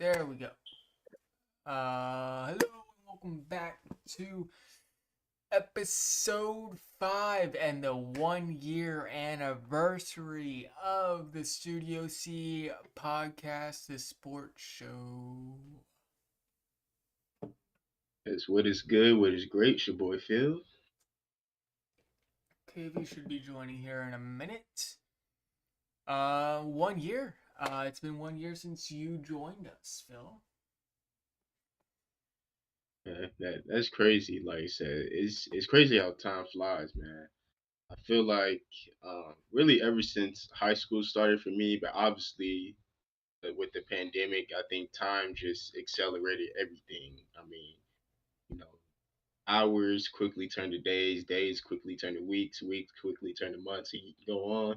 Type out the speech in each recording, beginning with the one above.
There we go. Hello and welcome back to episode 5 and the 1 year anniversary of the Studio C podcast, the sports show. It's what is good, what is great. It's your boy Phil. KV should be joining here in a minute. 1 year. It's been 1 year since you joined us, Phil. That's crazy. Like I said, it's crazy how time flies, man. I feel like really ever since high school started for me, but obviously with the pandemic, I think time just accelerated everything. I mean, you know, hours quickly turn to days, days quickly turn to weeks, weeks quickly turn to months, and you can go on.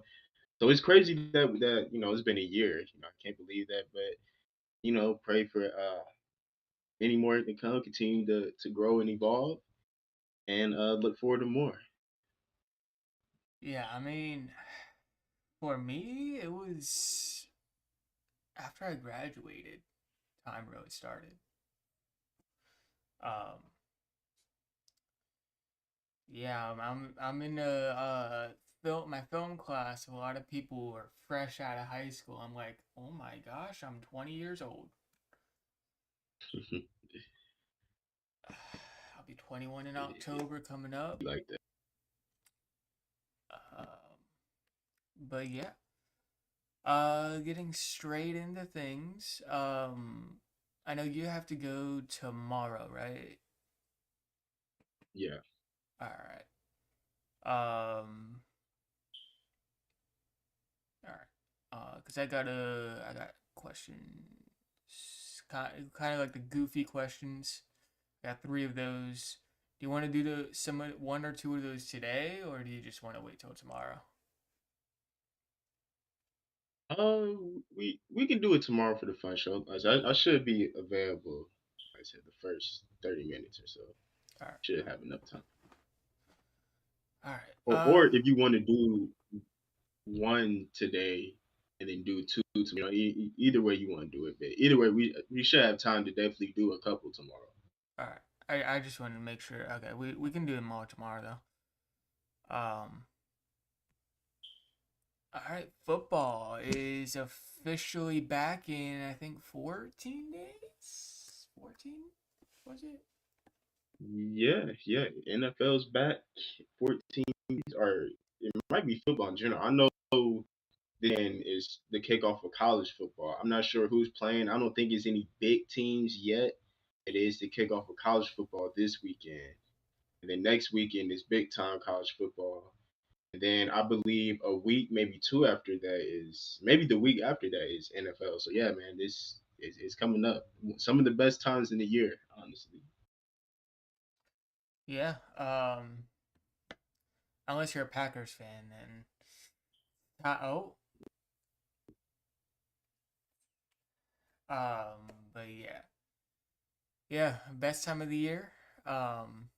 So it's crazy that it's been a year. I can't believe that, but pray for many more to come, continue to grow and evolve, and look forward to more. Yeah, I mean, for me, it was after I graduated, time really started. Um, yeah, I'm in my film class. A lot of people are fresh out of high school. I'm like, oh my gosh, I'm 20 years old. I'll be 21 in October coming up. Like that. Um, but yeah, getting straight into things. I know you have to go tomorrow, right? Yeah. All right. All right. Cause I got questions, kind of like the goofy questions. I got three of those. Do you want to do one or two of those today, or do you just want to wait till tomorrow? We can do it tomorrow for the fun show. I should be available. Like I said, the first 30 minutes or so. All right. Should have enough time. All right. Or if you want to do one today and then do two tomorrow, either way you want to do it. But either way, we should have time to definitely do a couple tomorrow. All right. I just wanted to make sure. Okay, we can do them all tomorrow though. All right. Football is officially back in I think 14 days. 14 was it? Yeah. NFL's back. 14 or it might be football in general. I know then is the kickoff of college football. I'm not sure who's playing. I don't think it's any big teams yet. It is the kickoff of college football this weekend. And then next weekend is big time college football. And then I believe a week, maybe two after that is maybe the week after that is NFL. So yeah, man, this is coming up. Some of the best times in the year, honestly. Yeah. Unless you're a Packers fan, then oh. But yeah, best time of the year. Um,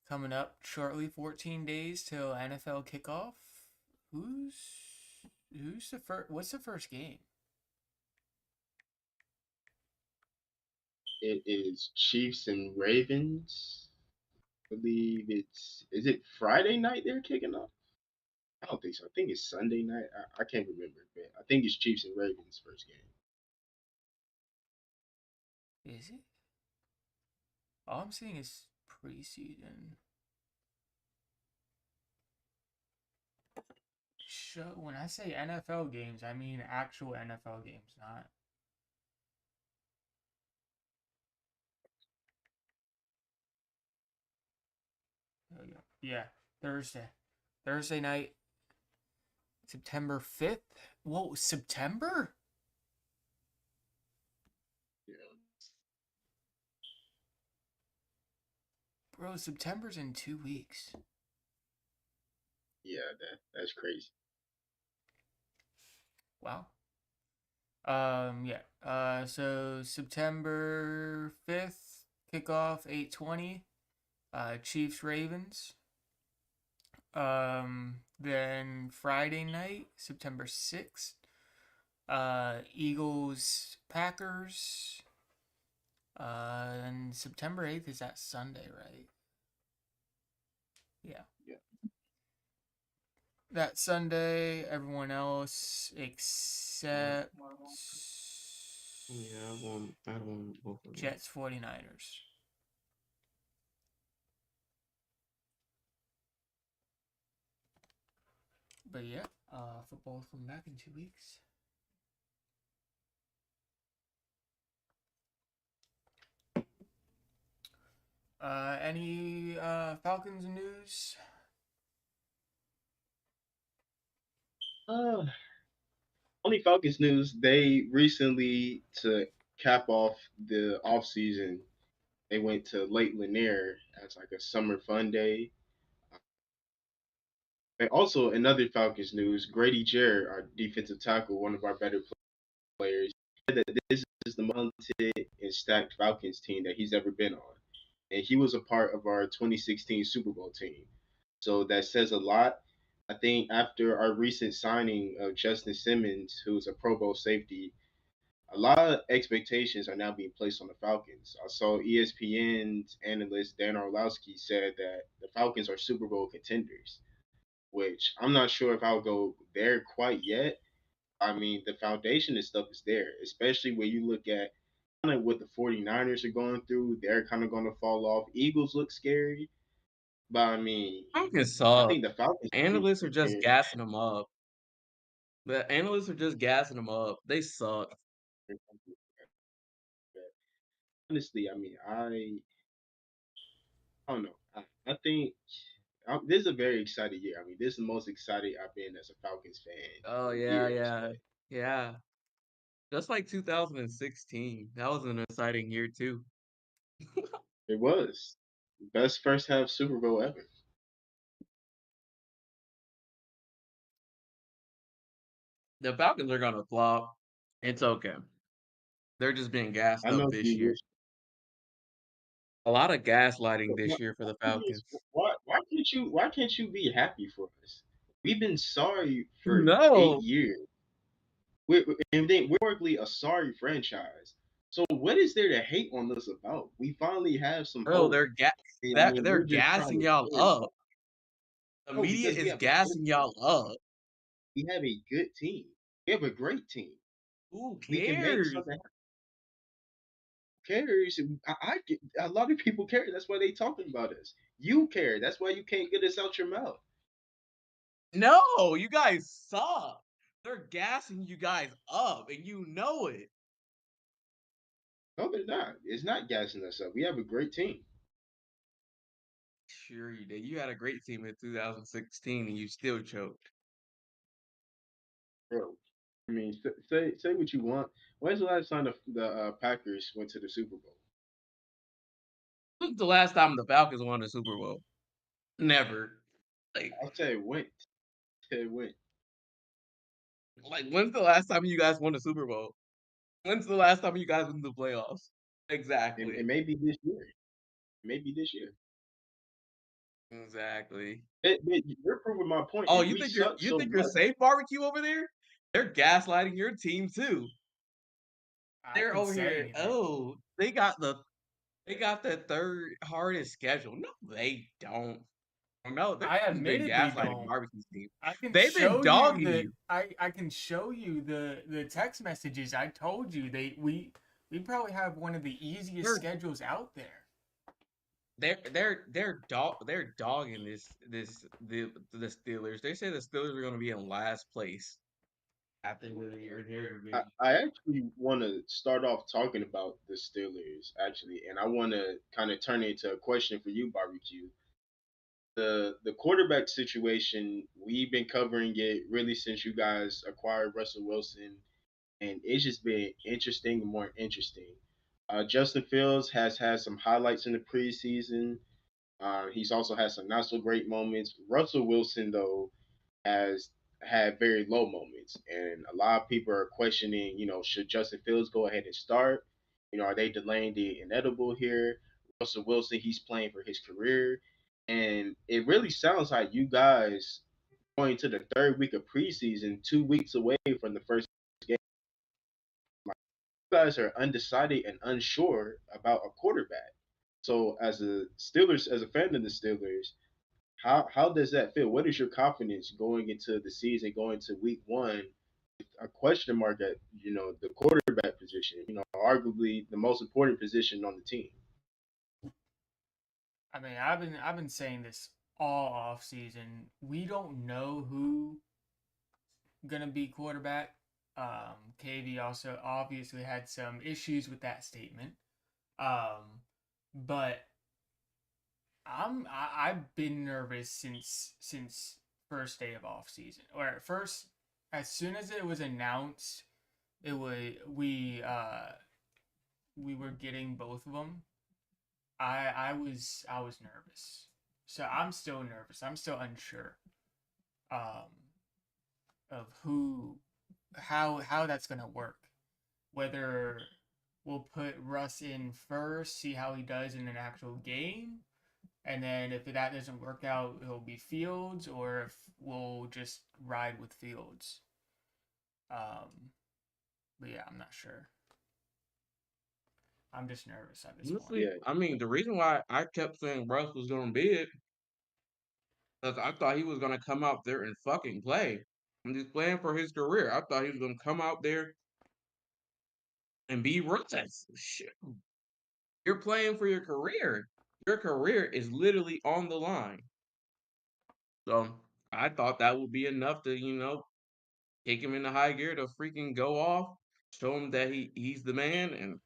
Coming up shortly, 14 days till NFL kickoff. Who's who's the first? What's the first game? It is Chiefs and Ravens. I believe it's is it Friday night they're kicking off? I don't think so. I think it's Sunday night. I can't remember, but I think it's Chiefs and Ravens first game. Is it? All I'm seeing is preseason. Show when I say NFL games, I mean actual NFL games, not. There we go. Yeah, Thursday. Thursday night, September 5th. Whoa, September? Yeah, Bro, September's in 2 weeks. yeah, that's crazy. Wow. Yeah. So September 5th, kickoff 8:20. Chiefs Ravens. Then Friday night, September 6th. Eagles, Packers. And September 8th is that Sunday, right? Yeah. Yeah. That Sunday, everyone else except Yeah, I want both of them. Jets 49ers. But yeah, football's coming back in 2 weeks. Any Falcons news? Only Falcons news. They recently, to cap off the off season, they went to Lake Lanier as like a summer fun day. And also, another Falcons news: Grady Jarrett, our defensive tackle, one of our better players, said that this is the most talented and stacked Falcons team that he's ever been on, and he was a part of our 2016 Super Bowl team. So that says a lot. I think after our recent signing of Justin Simmons, who's a Pro Bowl safety, a lot of expectations are now being placed on the Falcons. I saw ESPN's analyst Dan Orlowski said that the Falcons are Super Bowl contenders, which I'm not sure if I'll go there quite yet. I mean, the foundation and stuff is there, especially when you look at kind of what the 49ers are going through. They're kind of going to fall off. Eagles look scary, but I mean, Falcons I suck. think the Falcons are pretty Analysts are just prepared. gassing them up. The analysts are just gassing them up. They suck. Honestly, I mean, I don't know. I think this is a very exciting year. I mean, this is the most excited I've been as a Falcons fan Oh in yeah, years. yeah, But yeah. Just like 2016. That was an exciting year too. it was best first half Super Bowl ever. The Falcons are gonna flop. It's okay. They're just being gassed I up know this you year. wish. A lot of gaslighting But this year for the Falcons. why can't you be happy for us? We've been sorry for No, 8 years. And then we're historically a sorry franchise. So what is there to hate on us about? We finally have some bro, hope. And I mean, they're we're just trying gassing to y'all build. up. The No, media because we is have a good gassing team. y'all up. We have a good team. We have a great team. Who We can make cares? something cares. A lot of people care. That's why they talking about us. You care. That's why you can't get us out your mouth. No, you guys suck. They're gassing you guys up, and you know it. No, they're not. It's not gassing us up. We have a great team, Sure you did. You had a great team in 2016, and you still choked. bro. I mean, say what you want. When's the last time the Packers went to the Super Bowl? When's the last time the Falcons won a Super Bowl? Never. Like, I said went. Said went. when's the last time you guys won a Super Bowl? When's the last time you guys went to the playoffs? And Exactly. maybe this year. Maybe this year. Exactly. You're proving my point. Oh, If we suck you so think you're much, safe barbecue over there? They're gaslighting your team too. I They're didn't over say here. anything. Oh, they got the third hardest schedule. No, they don't. No, they've I just been admittedly gaslighting don't. barbecue's team. I can They've been show you dogging the you. I can show you the text messages. I told you we probably have one of the easiest They're schedules out there. they're dogging the Steelers. They say the Steelers are going to be in last place at the end of the year in their division. I actually want to start off talking about the Steelers, actually, and I want to kind of turn it into a question for you, Barbecue. The quarterback situation, we've been covering it really since you guys acquired Russell Wilson, and it's just been interesting and more interesting. Justin Fields has had some highlights in the preseason. He's also had some not so great moments. Russell Wilson, though, has had very low moments, and a lot of people are questioning, should Justin Fields go ahead and start? Are they delaying the inevitable here? Russell Wilson, he's playing for his career, and it really sounds like you guys going to the third week of preseason, 2 weeks away from the first game. guys are undecided and unsure about a quarterback. So as a Steelers, as a fan of the Steelers, how does that feel? What is your confidence going into the season, going to week one, with a question mark at the quarterback position? Arguably the most important position on the team. I mean, I've been saying this all off season. We don't know who gonna be quarterback. KV also obviously had some issues with that statement. But I've been nervous since first day of off season, or at first, as soon as it was announced, it was we were getting both of them. I was nervous, so I'm still nervous. I'm still unsure um, of how that's gonna work. Whether we'll put Russ in first, see how he does in an actual game, and then if that doesn't work out, it'll be Fields, or if we'll just ride with Fields. Um, but yeah, I'm not sure. I'm just nervous at this point. Honestly, Yeah, I mean, the reason why I kept saying Russ was gonna be it, because I thought he was gonna come out there and fucking play. I'm just playing for his career. I thought he was gonna come out there and be Russ. Shit. You're playing for your career. Your career is literally on the line. So I thought that would be enough to, kick him into high gear to freaking go off, show him that he's the man, and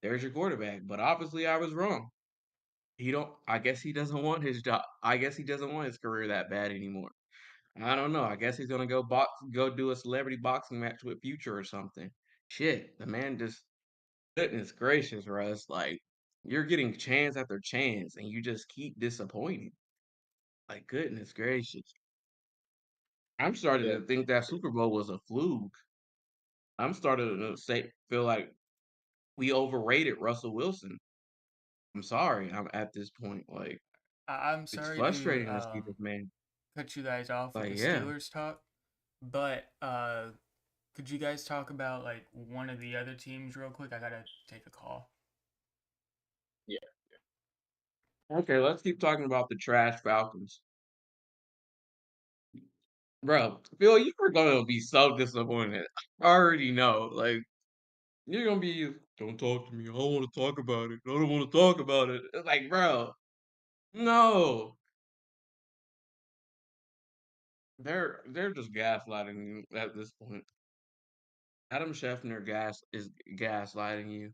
there's your quarterback. But obviously I was wrong. He don't I guess he doesn't want his job. I guess he doesn't want his career that bad anymore. I don't know. I guess he's gonna go do a celebrity boxing match with Future or something. Shit, the man just goodness gracious, Russ. Like you're getting chance after chance and you just keep disappointing. Like goodness gracious. I'm starting yeah, to think that Super Bowl was a fluke. I'm starting to feel like we overrated Russell Wilson. I'm sorry. I'm at this point. Like I'm it's sorry to frustrating to see this man. cut you guys off with Like the yeah. Steelers talk, but could you guys talk about like one of the other teams real quick? I gotta take a call. yeah, Okay, let's keep talking about the trash Falcons. Bro, Phil, you are gonna be so disappointed. I already know. Like, you're gonna be, don't talk to me. I don't want to talk about it. I don't want to talk about it. It's like, bro, no. They're just gaslighting you at this point. Adam Scheffner is gaslighting you.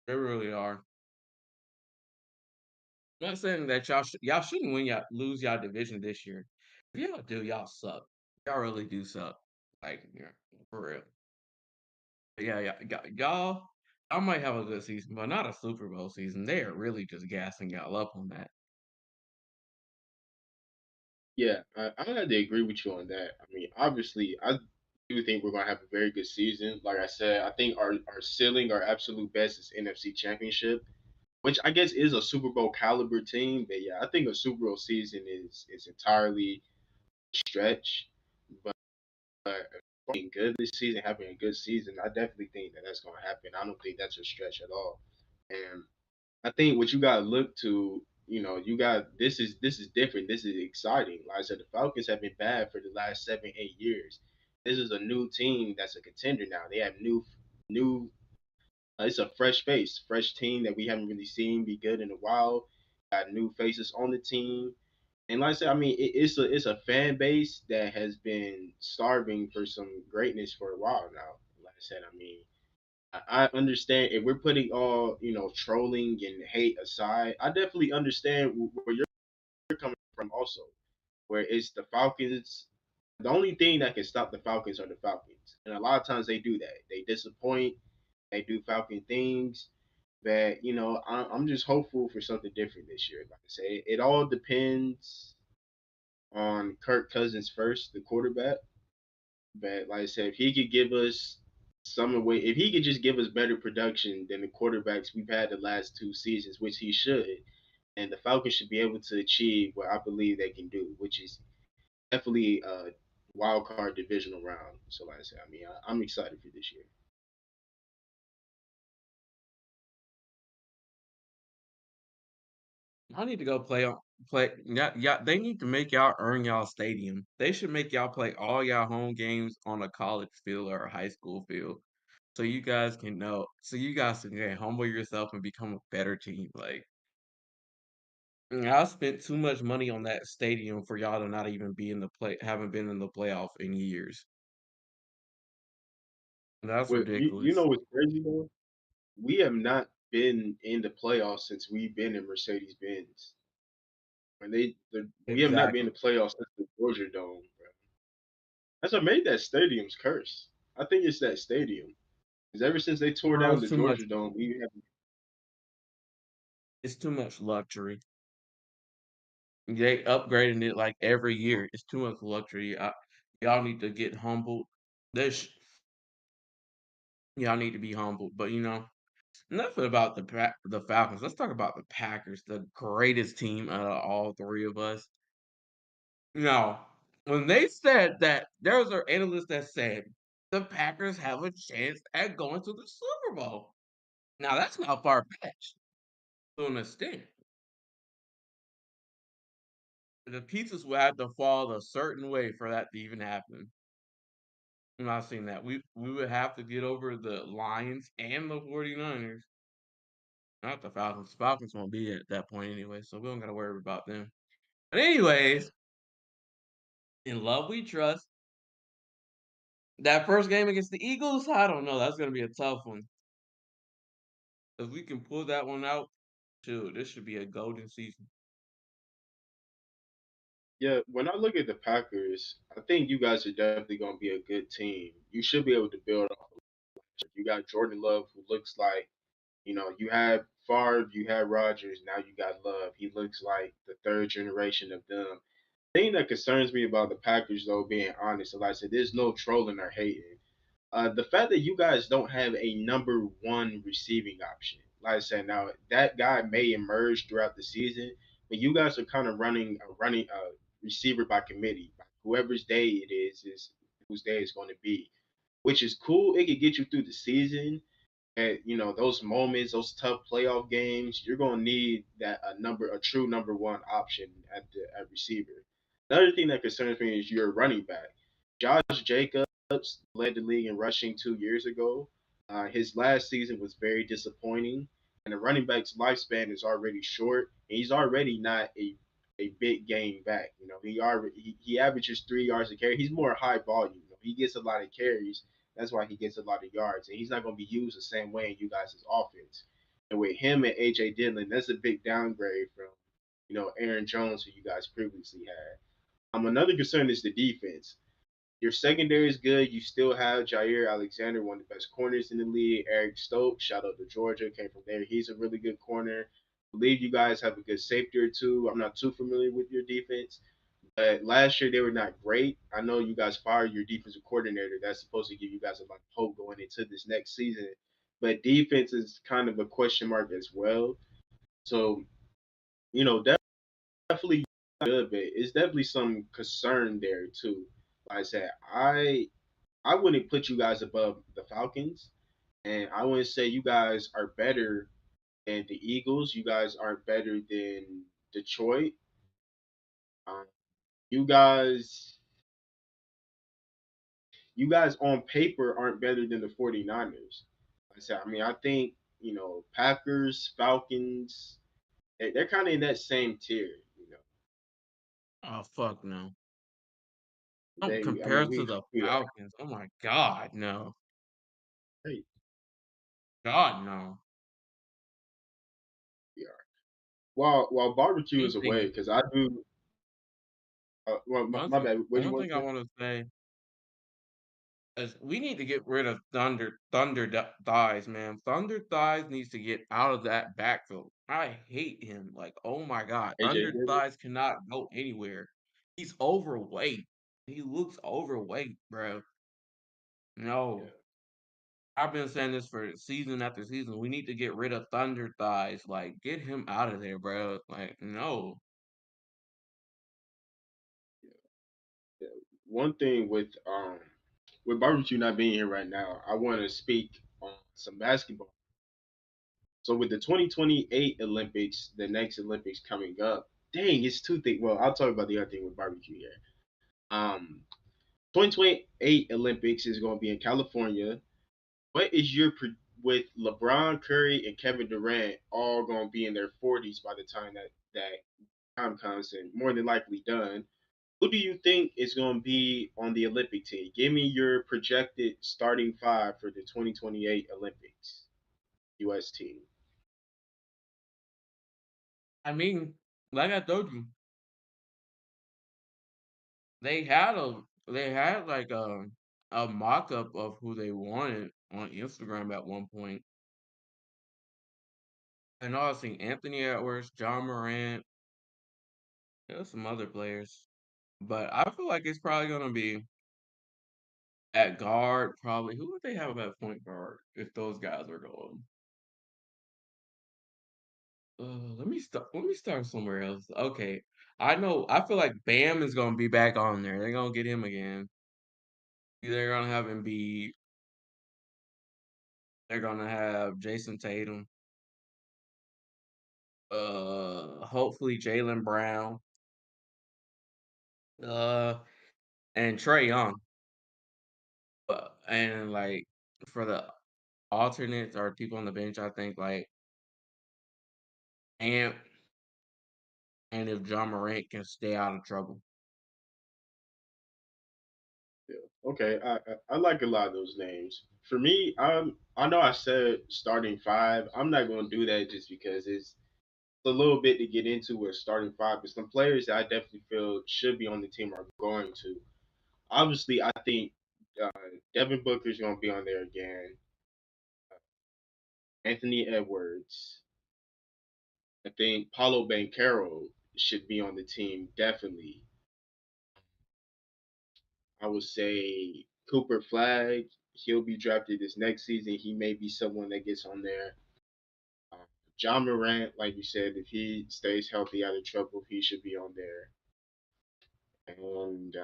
They really are. I'm not saying that y'all shouldn't lose y'all division this year. If y'all do, y'all suck. Y'all really do suck. Like, yeah, for real. Yeah, yeah, y'all might have a good season, but not a Super Bowl season. They are really just gassing y'all up on that. yeah. I had to agree with you on that. I mean, obviously, I do think we're gonna have a very good season. Like I said, I think our ceiling, our absolute best is NFC Championship, which I guess is a Super Bowl caliber team. But yeah, I think a Super Bowl season is entirely a stretch. But being good this season, having a good season, I definitely think that that's gonna happen. I don't think that's a stretch at all. And I think what you got to look to, you got this is different. This is exciting. Like I said, the Falcons have been bad for the last 7, 8 years. This is a new team that's a contender now. They have new. It's a fresh face, fresh team that we haven't really seen be good in a while. Got new faces on the team, and like I said, I mean, it's a fan base that has been starving for some greatness for a while now. Like I said, I mean, I understand if we're putting all trolling and hate aside. I definitely understand where you're coming from also, where it's the Falcons. The only thing that can stop the Falcons are the Falcons, and a lot of times they do that. They disappoint. They do Falcon things. But I'm just hopeful for something different this year. Like I say, it all depends on Kirk Cousins first, the quarterback. But like I said, if he could give us if he could just give us better production than the quarterbacks we've had the last 2 seasons, which he should, and the Falcons should be able to achieve what I believe they can do, which is definitely a wild card divisional round. So like I said, I mean, I'm excited for this year. I need to go play. Yeah, yeah. They need to make y'all earn y'all stadium. They should make y'all play all y'all home games on a college field or a high school field, so you guys can know. So you guys can humble yourself and become a better team. Like I spent too much money on that stadium for y'all to not even be in the play. Haven't been in the playoff in years. That's Well, you know ridiculous. what's crazy though? We have not been in the playoffs since we've been in Mercedes Benz. We have not been Exactly. in the playoffs since the Georgia Dome, bro. That's what made that stadium's curse. I think it's that stadium. Because ever since they tore Bro, down it's the too much. Georgia Dome, we have It's too much luxury. They upgrading it like every year. It's too much luxury. Y'all need to get humbled. This y'all need to be humbled. But enough about the Falcons. Let's talk about the Packers, the greatest team out of all three of us. Now, when they said that, there was an analyst that said the Packers have a chance at going to the Super Bowl. Now that's not far fetched to an extent. The pieces will have to fall a certain way for that to even happen. I'm not saying that. We would have to get over the Lions and the 49ers. Not the Falcons. Falcons won't be at that point anyway, so we don't gotta worry about them. But anyways, in love we trust. That first game against the Eagles, I don't know. That's gonna be a tough one. If we can pull that one out, shoot, this should be a golden season. yeah, when I look at the Packers, I think you guys are definitely gonna be a good team. You should be able to build off. You got Jordan Love who looks like, you had Favre, you had Rodgers, now you got Love. He looks like the third generation of them. Thing that concerns me about the Packers, though, being honest, like I said, there's no trolling or hating. The fact that you guys don't have a number one receiving option, like I said, now that guy may emerge throughout the season, but you guys are kind of running a receiver by committee. Whoever's day it is whose day it's going to be, which is cool. It could get you through the season, at those moments, those tough playoff games, you're gonna need a true number one option at receiver. Another thing that concerns me is your running back. Josh Jacobs led the league in rushing 2 years ago. His last season was very disappointing, and the running back's lifespan is already short, and he's already not a big game back. He averages 3 yards a carry. He's more high volume. He gets a lot of carries, that's why he gets a lot of yards, and he's not going to be used the same way in you guys' offense. And with him and AJ Dillon, that's a big downgrade from Aaron Jones, who you guys previously had. Another concern is the defense. Your secondary is good. You still have Jair Alexander, one of the best corners in the league. Eric Stokes, shout out to Georgia, came from there. He's a really good corner. I believe you guys have a good safety or two. I'm not too familiar with your defense, but last year they were not great. I know you guys fired your defensive coordinator. That's supposed to give you guys a lot of hope going into this next season. But defense is kind of a question mark as well. So, definitely good, but it's definitely some concern there too. Like I said, I wouldn't put you guys above the Falcons, and I wouldn't say you guys are better than the Eagles. You guys aren't better than Detroit. Um, you guys you guys on paper aren't better than the 49ers. Like I said, I mean, I think, Packers, Falcons, they're kind of in that same tier, you know. Oh fuck no. Don't They, I compare mean, to we the we are. Falcons. Oh my god, no. Hey, God no. we are. While barbecue is Anything away, because I do. Well, my bad. What you one want thing I to say? want to say is we need to get rid of Thunder Thighs, man. Thunder Thighs needs to get out of that backfield. I hate him. Like, oh my god, AJ Thunder Dillon. Thighs cannot go anywhere. He's overweight. He looks overweight, bro. Yeah, No. I've been saying this for season after season. We need to get rid of Thunder Thighs. Like, get him out of there, bro. Like, no. yeah, yeah. One thing with barbecue not being here right now, I want to speak on some basketball. So with the 2028 Olympics, the next Olympics coming up, dang, it's two things. Well, I'll talk about the other thing with barbecue here. 2028 Olympics is going to be in California. What is your with LeBron, Curry, and Kevin Durant all going to be in their 40s by the time that time comes, and more than likely done? Who do you think is going to be on the Olympic team? Give me your projected starting five for the 2028 Olympics U.S. team. I mean, like I told you, they had like a mock up of who they wanted on Instagram at one point. And I was seeing Anthony Edwards, John Morant, there's some other players. But I feel like it's probably gonna be at guard, probably. Who would they have at point guard if those guys are going? Let me start somewhere else. Okay. I know I feel like Bam is gonna be back on there. They're gonna get him again. They're gonna have Embiid. They're gonna have Jason Tatum. Hopefully Jalen Brown. Uh, and Trey Young. And like for the alternates or people on the bench, I think like Ant and if John Morant can stay out of trouble. Yeah. Okay, I like a lot of those names. For me, I know I said starting five. I'm not going to do that just because it's a little bit to get into with starting five, but some players that I definitely feel should be on the team are going to. Obviously, I think uh, Devin Booker's going to be on there again. Anthony Edwards. I think Paulo Banchero should be on the team definitely. I would say Cooper Flag. He'll be drafted this next season. He may be someone that gets on there. Uh, John Morant, like you said, if he stays healthy out of trouble, he should be on there. And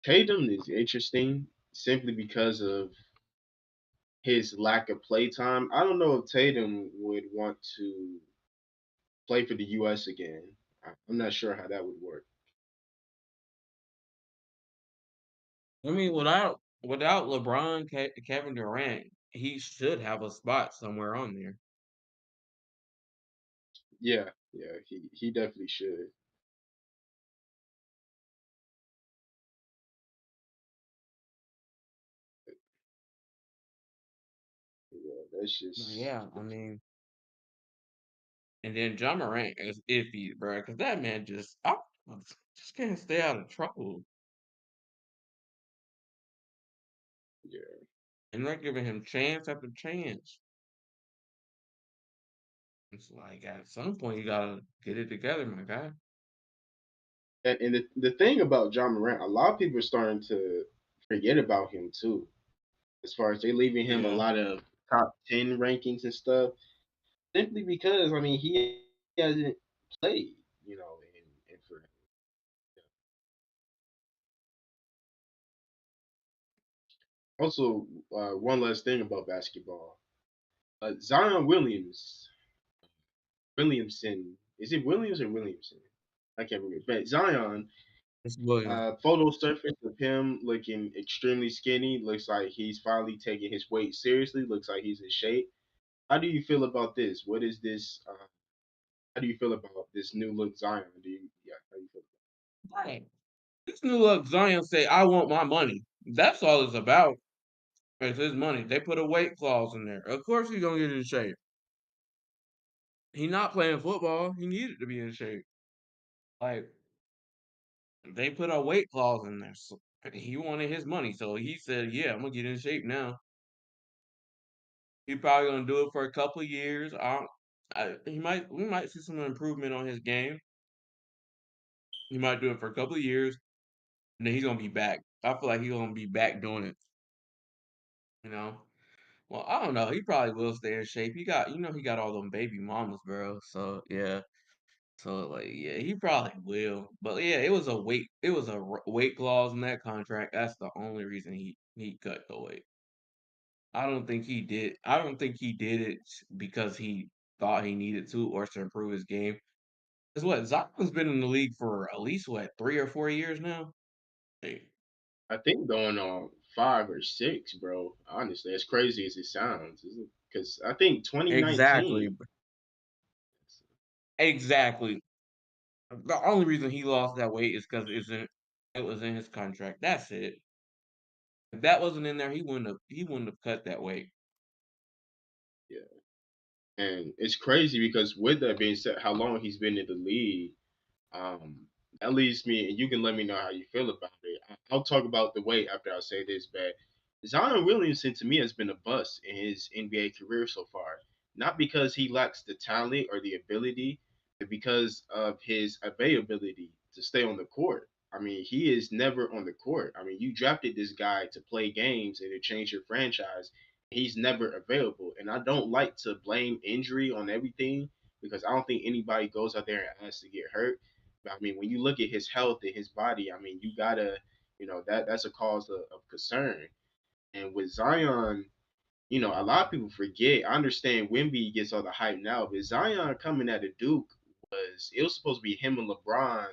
Tatum is interesting simply because of his lack of play time. I don't know if Tatum would want to play for the U.S. again. I'm not sure how that would work. I mean, without LeBron, Kevin Durant, he should have a spot somewhere on there. Yeah, yeah, he definitely should. Yeah, that's just Yeah, I mean, and then John Morant is iffy, bro, because that man just can't stay out of trouble. yeah. And they're giving him chance after chance. It's like at some point you gotta get it together, my guy. And the thing about John Morant, a lot of people are starting to forget about him too. As far as they leaving him a Yeah. lot of top 10 rankings and stuff, simply because I mean he hasn't played, and for also one last thing about basketball, Zion Williamson, is it Williams or Williamson? I can't remember, but Zion. It's Williams. Photo surface of him looking extremely skinny. Looks like he's finally taking his weight seriously. Looks like he's in shape. How do you feel about this? What is this? How do you feel about this new look Zion? Yeah? How do you feel? Right. This new look Zion say, I want my money. That's all it's about. It's his money. They put a weight clause in there. Of course he's gonna get in shape. He not playing football. He needed to be in shape. Like they put a weight clause in there. So he wanted his money. So he said, yeah, I'm gonna get in shape now. He probably gonna do it for a couple of years. We might see some improvement on his game. He might do it for a couple of years, and then he's gonna be back. I feel like he's gonna be back doing it. You know. Well, I don't know. He probably will stay in shape. He got all them baby mamas, bro. So yeah. So like, yeah, he probably will. But yeah, it was a weight clause in that contract. That's the only reason he cut the weight. I don't think he did it because he thought he needed to or to improve his game. Cause what Zion's been in the league for at least what 3 or 4 years now. Hey, I think going on 5 or 6, bro. Honestly, as crazy as it sounds, because I think exactly, 2019. exactly. The only reason he lost that weight is because it was in his contract. That's it. If that wasn't in there, he wouldn't have cut that weight. Yeah, and it's crazy because with that being said, how long he's been in the league, um, that leads me, and you can let me know how you feel about it. I'll talk about the weight after I say this, but Zion Williamson to me has been a bust in his NBA career so far. Not because he lacks the talent or the ability, but because of his availability to stay on the court. I mean, he is never on the court. I mean, you drafted this guy to play games and to change your franchise. He's never available. And I don't like to blame injury on everything because I don't think anybody goes out there and asks to get hurt. But I mean, when you look at his health and his body, I mean, you gotta, that's a cause of concern. And with Zion, a lot of people forget. I understand Wimby gets all the hype now, but Zion coming at a Duke it was supposed to be him and LeBron,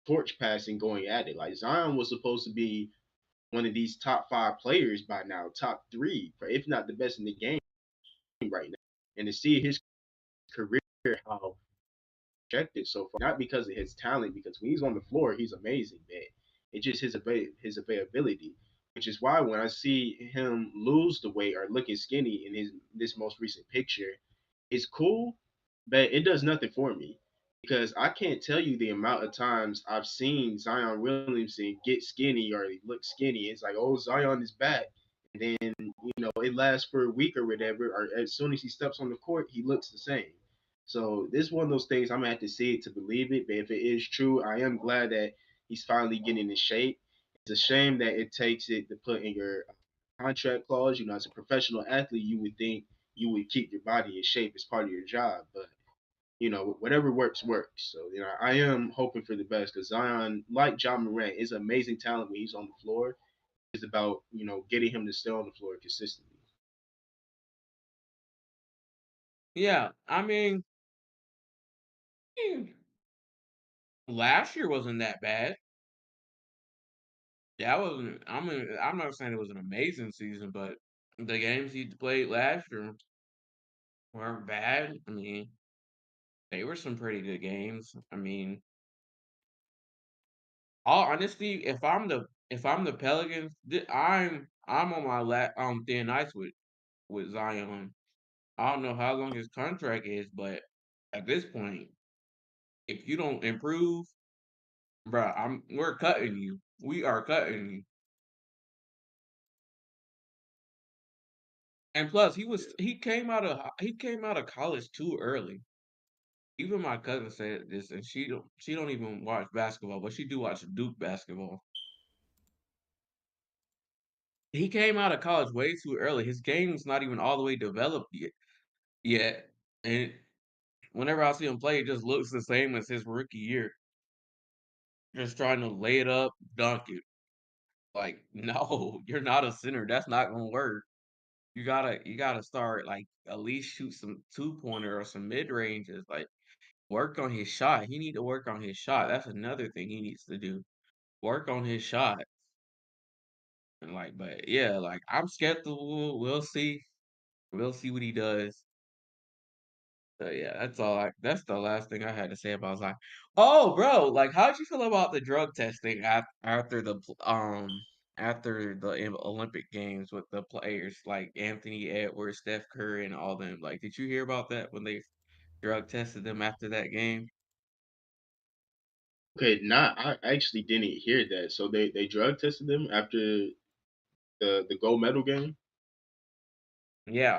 torch passing going at it. Like Zion was supposed to be one of these top 5 players by now, top 3, if not the best in the game right now. And to see his career, how projected so far, not because of his talent, because when he's on the floor, he's amazing, man. It's just his availability, which is why when I see him lose the weight or looking skinny in his this most recent picture, it's cool, but it does nothing for me because I can't tell you the amount of times I've seen Zion Williamson get skinny or look skinny. It's like, oh, Zion is back. And then, it lasts for a week or whatever, or as soon as he steps on the court, he looks the same. So this is one of those things I'm gonna have to see it to believe it. But if it is true, I am glad that he's finally getting in shape. It's a shame that it takes it to put in your contract clause. As a professional athlete, you would think you would keep your body in shape as part of your job. But whatever works, works. So I am hoping for the best because Zion, like John Morant, is amazing talent when he's on the floor. It's about getting him to stay on the floor consistently. Yeah, I mean, eh, last year wasn't that bad. That wasn't. I mean, I'm not saying it was an amazing season, but the games he played last year weren't bad. I mean, they were some pretty good games. I mean, all honesty, if I'm the Pelicans, I'm on my thin ice with Zion. I don't know how long his contract is, but at this point, if you don't improve, bruh, we're cutting you. We are cutting you. And plus, Yeah. he came out of college too early. Even my cousin said this, and she don't even watch basketball, but she do watch Duke basketball. He came out of college way too early. His game's not even all the way developed yet. And whenever I see him play, it just looks the same as his rookie year. Just trying to lay it up, dunk it. Like, no, you're not a center. That's not gonna work. You gotta start like at least shoot some 2-pointer or some mid ranges. Like work on his shot. He need to work on his shot. That's another thing he needs to do. Work on his shot. And like, but yeah, like I'm skeptical. We'll see. We'll see what he does. So yeah, that's the last thing I had to say about Zion. Oh, bro, like how'd you feel about the drug testing after the Olympic Games with the players like Anthony Edwards, Steph Curry, and all them? Like, did you hear about that when they drug tested them after that game? Okay, not I actually didn't hear that. So they drug tested them after the gold medal game. Yeah,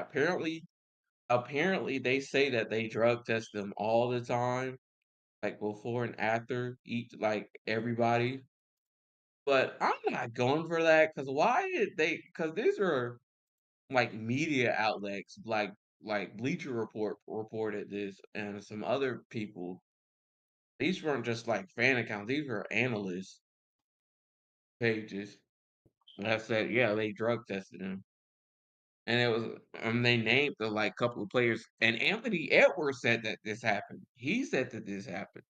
apparently they say that they drug test them all the time, like before and after each like everybody. But I'm not going for that because why did they? Because these are like media outlets, like Bleacher Report reported this, and some other people. These weren't just like fan accounts; these were analyst pages. I said, yeah, they drug tested him. And it was they named the like couple of players. And Anthony Edwards said that this happened. He said that this happened.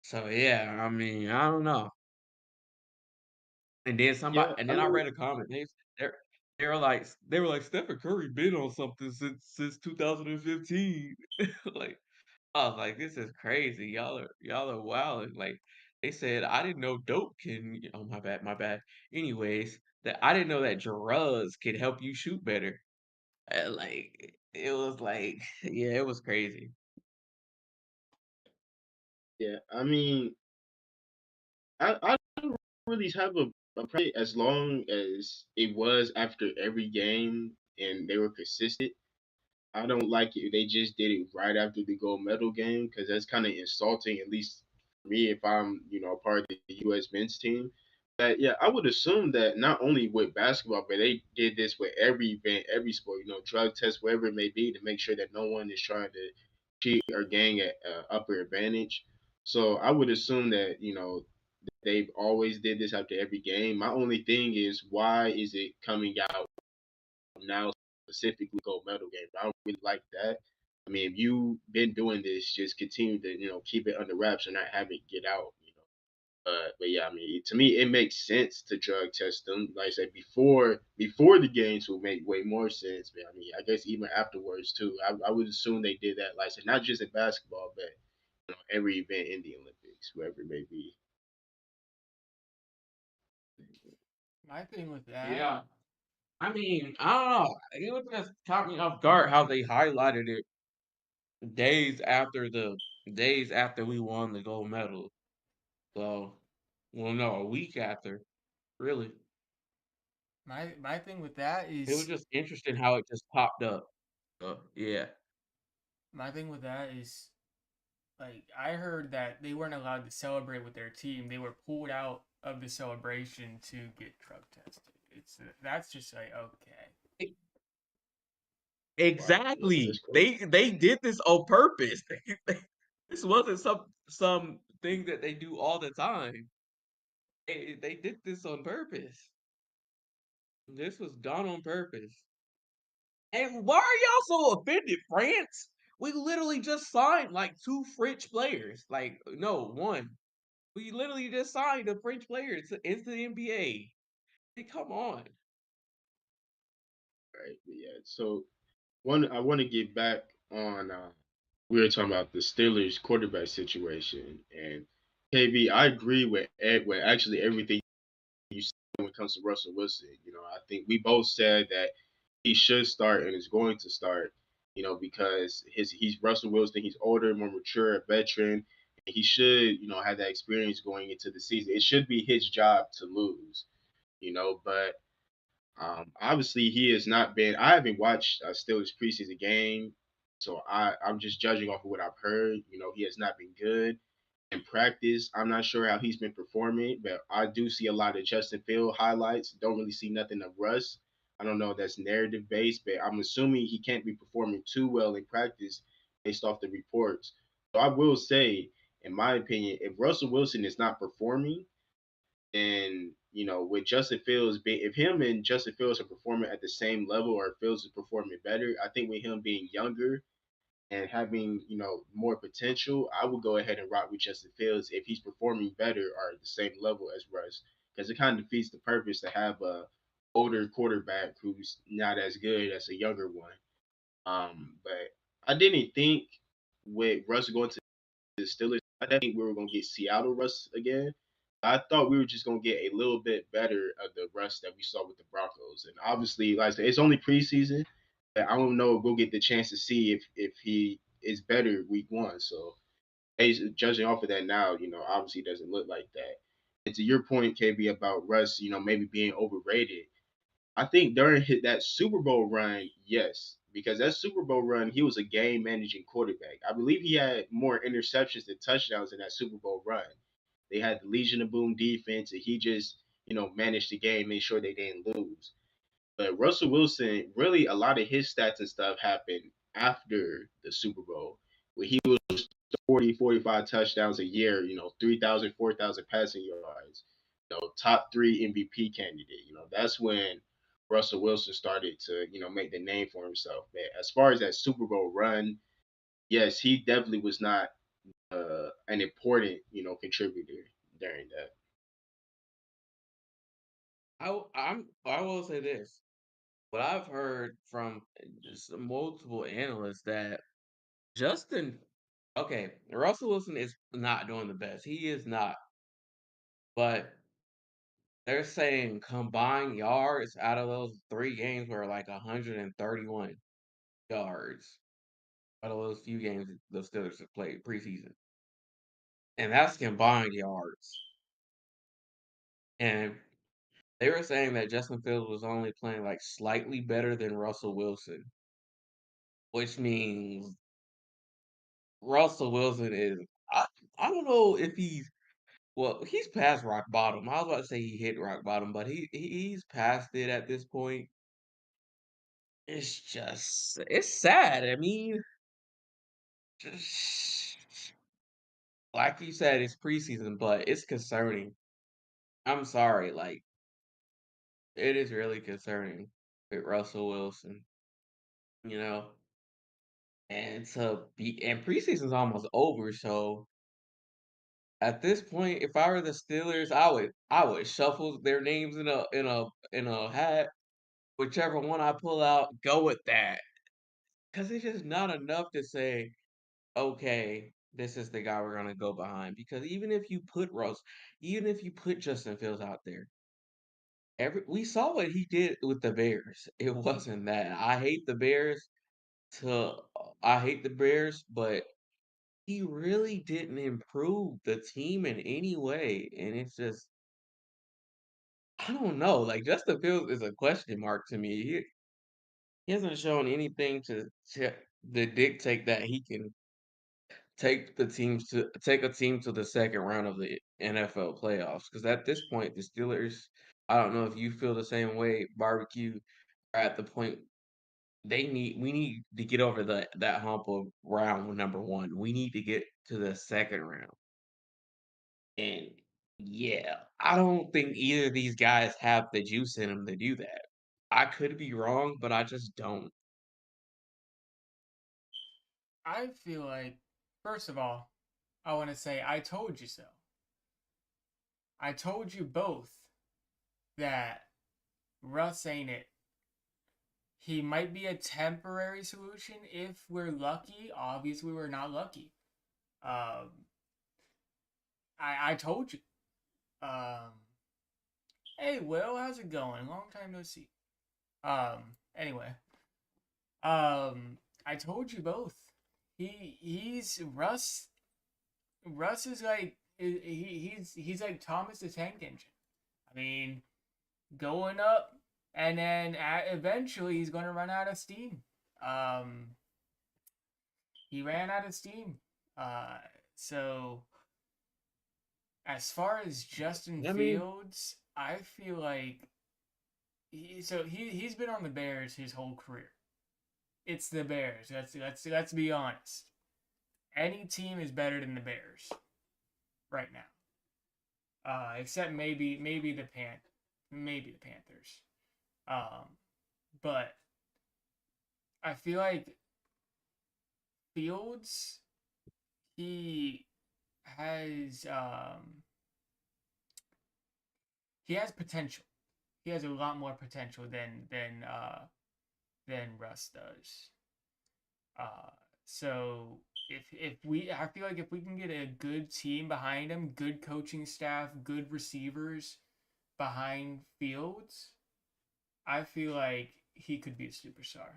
So yeah, I mean, I don't know. Yeah, And I then I mean, read a comment. They're they were like Stephen Curry been on something since 2015. Like I was like, this is crazy. Y'all are wild. Like they said, I didn't know dope can. Oh my bad. Anyways, that I didn't know that drugs can help you shoot better. Like it was like, yeah, it was crazy. yeah, I mean, I don't really have a problem as long as it was after every game and they were consistent. I don't like it. They just did it right after the gold medal game because that's kind of insulting, at least for me, if I'm, a part of the U.S. men's team. But yeah, I would assume that not only with basketball, but they did this with every event, every sport, drug test, whatever it may be, to make sure that no one is trying to cheat or gain an upper advantage. So I would assume that, they've always did this after every game. My only thing is, why is it coming out now, specifically gold medal games? I don't really like that. I mean, if you've been doing this, just continue to keep it under wraps and not have it get out. But yeah, I mean, to me, it makes sense to drug test them. Like I said, before the games will make way more sense. But I mean, I guess even afterwards too. I would assume they did that. Like I said, not just in basketball, but every event in the Olympics, wherever it may be. My thing with that, Yeah. I mean, I don't know. It was just caught me off guard how they highlighted it days after the days after we won the gold medal. So, well, no, a week after, really. my thing with that It was is just interesting how it just popped up. Yeah. my thing with that is like I heard that they weren't allowed to celebrate with their team. They were pulled out of the celebration to get drug tested. It's that's just like okay. E- Wow, yeah, Exactly. that's crazy. They did this on purpose. This wasn't some thing that they do all the time. They did this on purpose. This was done on purpose. And why are y'all so offended, France? We literally just signed like two French players. Like, no, one. We literally just signed a French player into the NBA. Hey, come on. Right. But yeah. So I want to get back on. We were talking about the Steelers quarterback situation, and KB, I agree with actually everything you said when it comes to Russell Wilson. I think we both said that he should start and is going to start. Because he's Russell Wilson. He's older, more mature, a veteran. And he should, have that experience going into the season. It should be his job to lose. But obviously, he has not been. I haven't watched Steelers preseason game, so I'm just judging off of what I've heard. He has not been good in practice. I'm not sure how he's been performing, but I do see a lot of Justin Field highlights. Don't really see nothing of Russ. I don't know if that's narrative based, but I'm assuming he can't be performing too well in practice based off the reports. So I will say, in my opinion, if Russell Wilson is not performing, and with Justin Fields being, if him and Justin Fields are performing at the same level, or if Fields is performing better, I think with him being younger and having more potential, I would go ahead and rock with Justin Fields if he's performing better or at the same level as Russ, because it kind of defeats the purpose to have a older quarterback who's not as good as a younger one. But I didn't think with Russ going to the Steelers, I didn't think we were gonna get Seattle Russ again. I thought we were just gonna get a little bit better of the Russ that we saw with the Broncos. And obviously, like I said, it's only preseason. But I don't know if we'll get the chance to see if he is better week one. So judging off of that now, obviously it doesn't look like that. And to your point, KB, about Russ, maybe being overrated, I think during that Super Bowl run, yes, because that Super Bowl run, he was a game managing quarterback. I believe he had more interceptions than touchdowns in that Super Bowl run. They had the Legion of Boom defense, and he just, managed the game, made sure they didn't lose. But Russell Wilson, really, a lot of his stats and stuff happened after the Super Bowl, where he was 40, 45 touchdowns a year, 3,000, 4,000 passing yards. top 3 MVP candidate. That's when Russell Wilson started to, make the name for himself. Man, as far as that Super Bowl run, yes, he definitely was not an important, contributor during that. I will say this. What I've heard from just multiple analysts that Justin, okay, Russell Wilson is not doing the best. He is not, but they're saying combined yards out of those 3 games were like 131 yards out of those few games the Steelers have played preseason, and that's combined yards. And they were saying that Justin Fields was only playing like slightly better than Russell Wilson, which means Russell Wilson is. I, I don't know if he's past rock bottom. I was about to say he hit rock bottom, but he's past it at this point. It's sad. I mean, just like you said, it's preseason, but it's concerning. I'm sorry, like it is really concerning with Russell Wilson, you know. And preseason's almost over, so at this point, if I were the Steelers, I would shuffle their names in a hat. Whichever one I pull out, go with that. Because it's just not enough to say, okay, this is the guy we're gonna go behind. Because even if you put Justin Fields out there, we saw what he did with the Bears. It wasn't that. To I hate the Bears, but he really didn't improve the team in any way. And it's just I don't know. Like Justin Fields is a question mark to me. He hasn't shown anything to dictate that he can take a team to the second round of the NFL playoffs. Because at this point, the Steelers, I don't know if you feel the same way. Barbecue are at the point we need to get over that hump of round number one. We need to get to the second round. And yeah, I don't think either of these guys have the juice in them to do that. I could be wrong, but I just don't. I feel like, first of all, I want to say I told you so. I told you both that Russ ain't it. He might be a temporary solution if we're lucky. Obviously, we're not lucky. Um, I told you. Um, hey, Will, how's it going? Long time no see. Anyway, I told you both. He's Russ. Russ is like he's like Thomas the Tank Engine. I mean, going up, and then eventually he's going to run out of steam. Um, he ran out of steam. Uh, so as far as Justin I mean, Fields, I feel like he's been on the Bears his whole career. It's the Bears. Let's be honest. Any team is better than the Bears right now. Except maybe the Panthers. Um, but I feel like Fields he has he has potential. He has a lot more potential than Russ does. Uh, so I feel like if we can get a good team behind him, good coaching staff, good receivers behind Fields, I feel like he could be a superstar.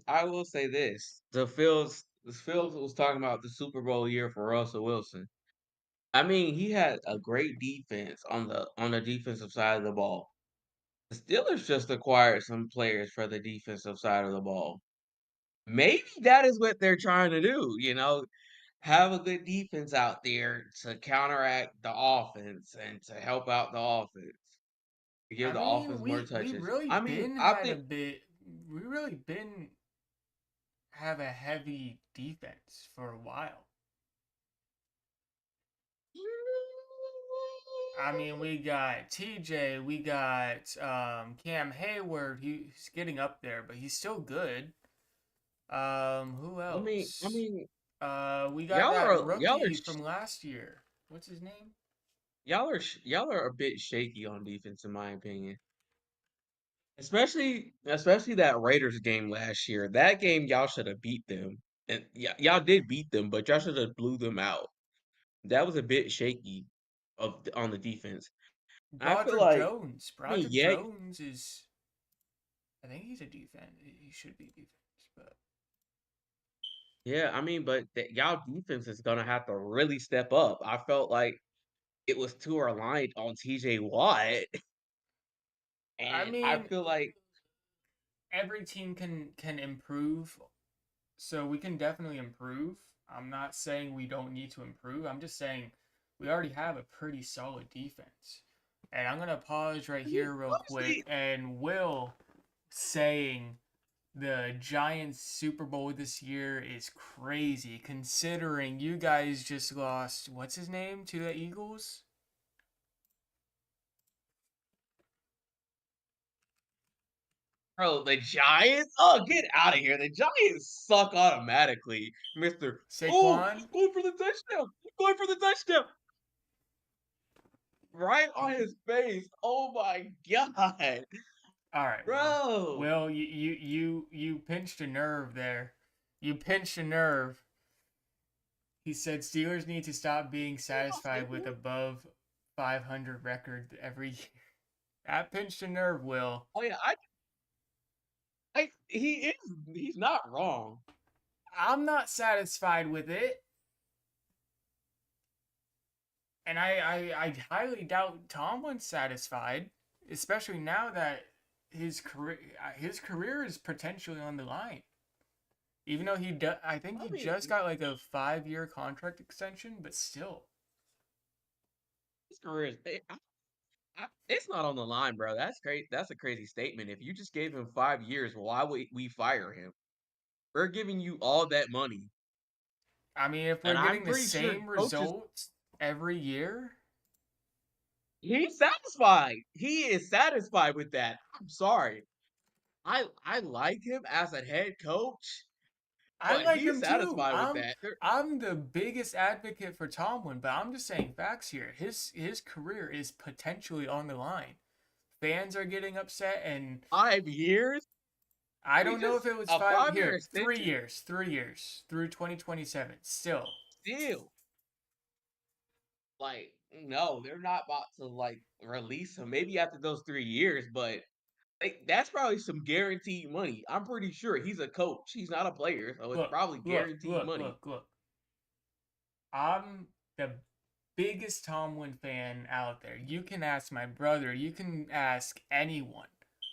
I will say this: the Fields was talking about the Super Bowl year for Russell Wilson. I mean, he had a great defense on the defensive side of the ball. The Steelers just acquired some players for the defensive side of the ball. Maybe that is what they're trying to do, have a good defense out there to counteract the offense and to help out the offense, to give I the mean, offense more we touches. really I mean, been I had a think bit. We really been have a heavy defense for a while. I mean, we got TJ, we got Cam Hayward. He's getting up there, but he's still good. Who I else? mean, We got y'all that are y'all are rookie sh- from last year. What's his name? y'all are a bit shaky on defense, in my opinion. Especially that Raiders game last year. That game y'all should have beat them, and y'all did beat them, but y'all should have blew them out. That was a bit shaky on the defense. I feel Broderick like, Jones. I mean, Broderick yeah, Jones is. I think he's a defense. He should be defense, but yeah. I mean, but y'all defense is gonna have to really step up. I felt like it was too reliant on TJ Watt, I and I mean, feel like every team can improve, so we can definitely improve. I'm not saying we don't need to improve. I'm just saying we already have a pretty solid defense. And I'm gonna pause right I mean, here real quick. honestly, And Will saying the Giants Super Bowl this year is crazy, considering you guys just lost what's his name to the Eagles. bro, the Giants? Oh, get out of here. The Giants suck automatically, Mr. Oh, Saquon. going for the touchdown. Going for the touchdown. Right on his face. Oh my God. All right, Will. Bro. Will, you pinched a nerve there. You pinched a nerve. He said Steelers need to stop being satisfied with above 500 record every year. That pinched a nerve, Will. Oh yeah, he's not wrong. I'm not satisfied with it, and I highly doubt Tomlin's satisfied, especially now that his career is potentially on the line. Even though I think I he mean, just got like a 5-year contract extension, but still. his career is it's not on the line, bro. That's crazy. That's a crazy statement. If you just gave him 5 years, why would we fire him? We're giving you all that money. I mean, if we're And I'm getting the pretty sure same coaches results every year, he's satisfied. He is satisfied with that. I'm sorry. I like him as a head coach, I but like he's him too. satisfied with I'm that. I'm the biggest advocate for Tomlin, but I'm just saying facts here. His career is potentially on the line. Fans are getting upset, and 5 years? I We don't know just if it was a 5 5 year here, three extension years, 3 years through 2027. Still, still. Like, no, they're not about to like release him. Maybe after those 3 years, but that's probably some guaranteed money. I'm pretty sure he's a coach. He's not a player, so it's look, probably look, guaranteed look, money. look, look. I'm the biggest Tomlin fan out there. You can ask my brother, you can ask anyone.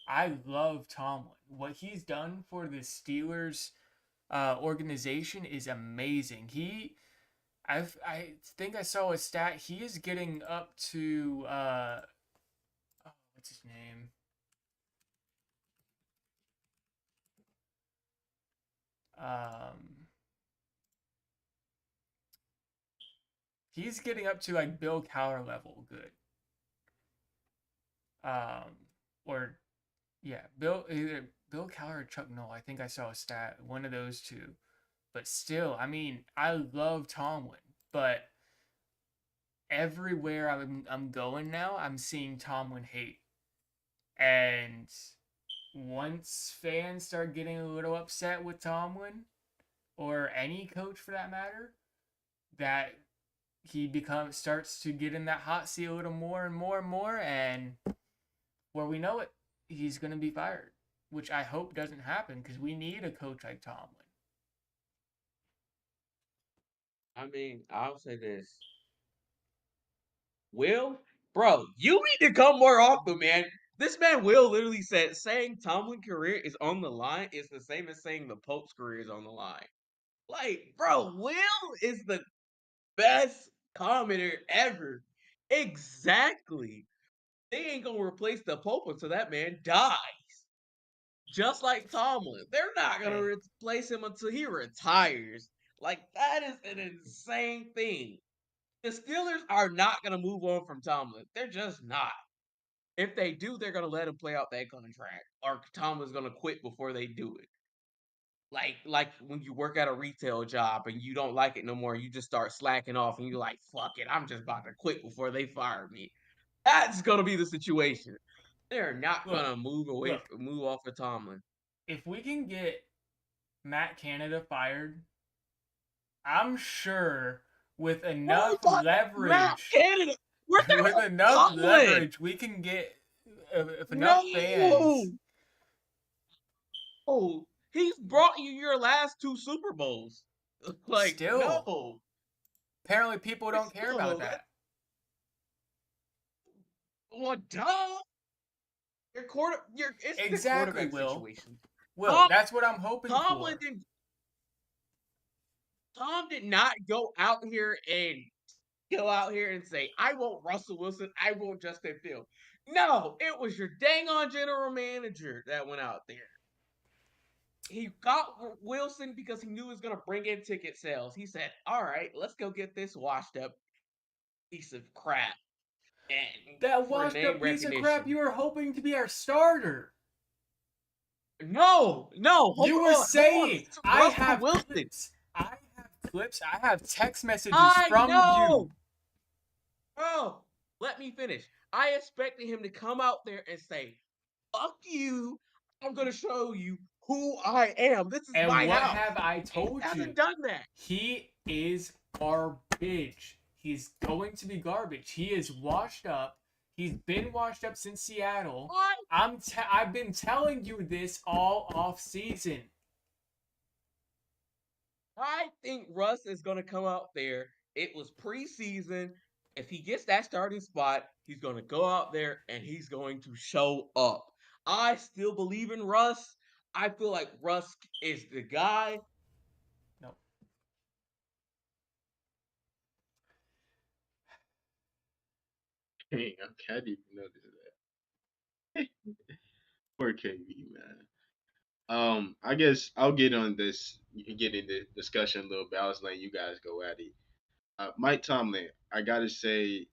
I love Tomlin. What he's done for the Steelers organization is amazing. I think I saw a stat. He is getting up to oh, what's his name? Um, he's getting up to like Bill Cowher level good. Um, or yeah, either Bill Cowher or Chuck Noll. I think I saw a stat, one of those two. But still, I mean, I love Tomlin, but everywhere I'm going now, I'm seeing Tomlin hate. And once fans start getting a little upset with Tomlin or any coach for that matter, that he becomes starts to get in that hot seat a little more and more and more, and where we know it, he's gonna be fired, which I hope doesn't happen because we need a coach like Tomlin. I mean, I'll say this. Will, bro, you need to come more often, man. This man Will literally said saying Tomlin's career is on the line is the same as saying the Pope's career is on the line. Like, bro, Will is the best commenter ever. Exactly. They ain't gonna replace the Pope until that man dies. Just like Tomlin. They're not gonna Hey, replace him until he retires. Like, that is an insane thing. The Steelers are not gonna move on from Tomlin. They're just not. If they do, they're gonna let him play out that contract, or Tomlin's gonna quit before they do it. Like when you work at a retail job and you don't like it no more, you just start slacking off and you're like, fuck it, I'm just about to quit before they fire me. That's gonna be the situation. They're not Look, gonna look. move off of Tomlin. If we can get Matt Canada fired, I'm sure with Oh enough my Matt leverage, Canada! Where the with hell enough Tomlin? leverage, we can get if enough No! fans. Oh, he's brought you your last 2 Super Bowls. Like, Still, no. apparently people don't care about Still, that. well, duh. It's the Exactly, quarterback Will. situation. Will, Tom, that's what I'm hoping Tomlin for. didn't. Tom did not go out here and say, "I want Russell Wilson. I want Justin Fields." No, it was your dang on general manager that went out there. He got Wilson because he knew he was going to bring in ticket sales. He said, "All right, let's go get this washed up piece of crap and That for washed name up piece of crap recognition." you were hoping to be our starter. No, You were hold on. saying, It's I Russell have Wilson. clips. I have clips. I have text messages I from know. you. Oh, let me finish. I expected him to come out there and say, "Fuck you. I'm going to show you who I am. This is And my what house." have I He told hasn't you? done that. He is garbage. He's going to be garbage. He is washed up. He's been washed up since Seattle. What? I've been telling you this all off season. I think Russ is going to come out there. It was preseason. If he gets that starting spot, he's going to go out there and he's going to show up. I still believe in Russ. I feel like Russ is the guy. No. Dang, I can't even notice that. Poor KB, man. I guess I'll get on this, get into discussion a little bit. I was letting you guys go at it. Mike Tomlin, I gotta say,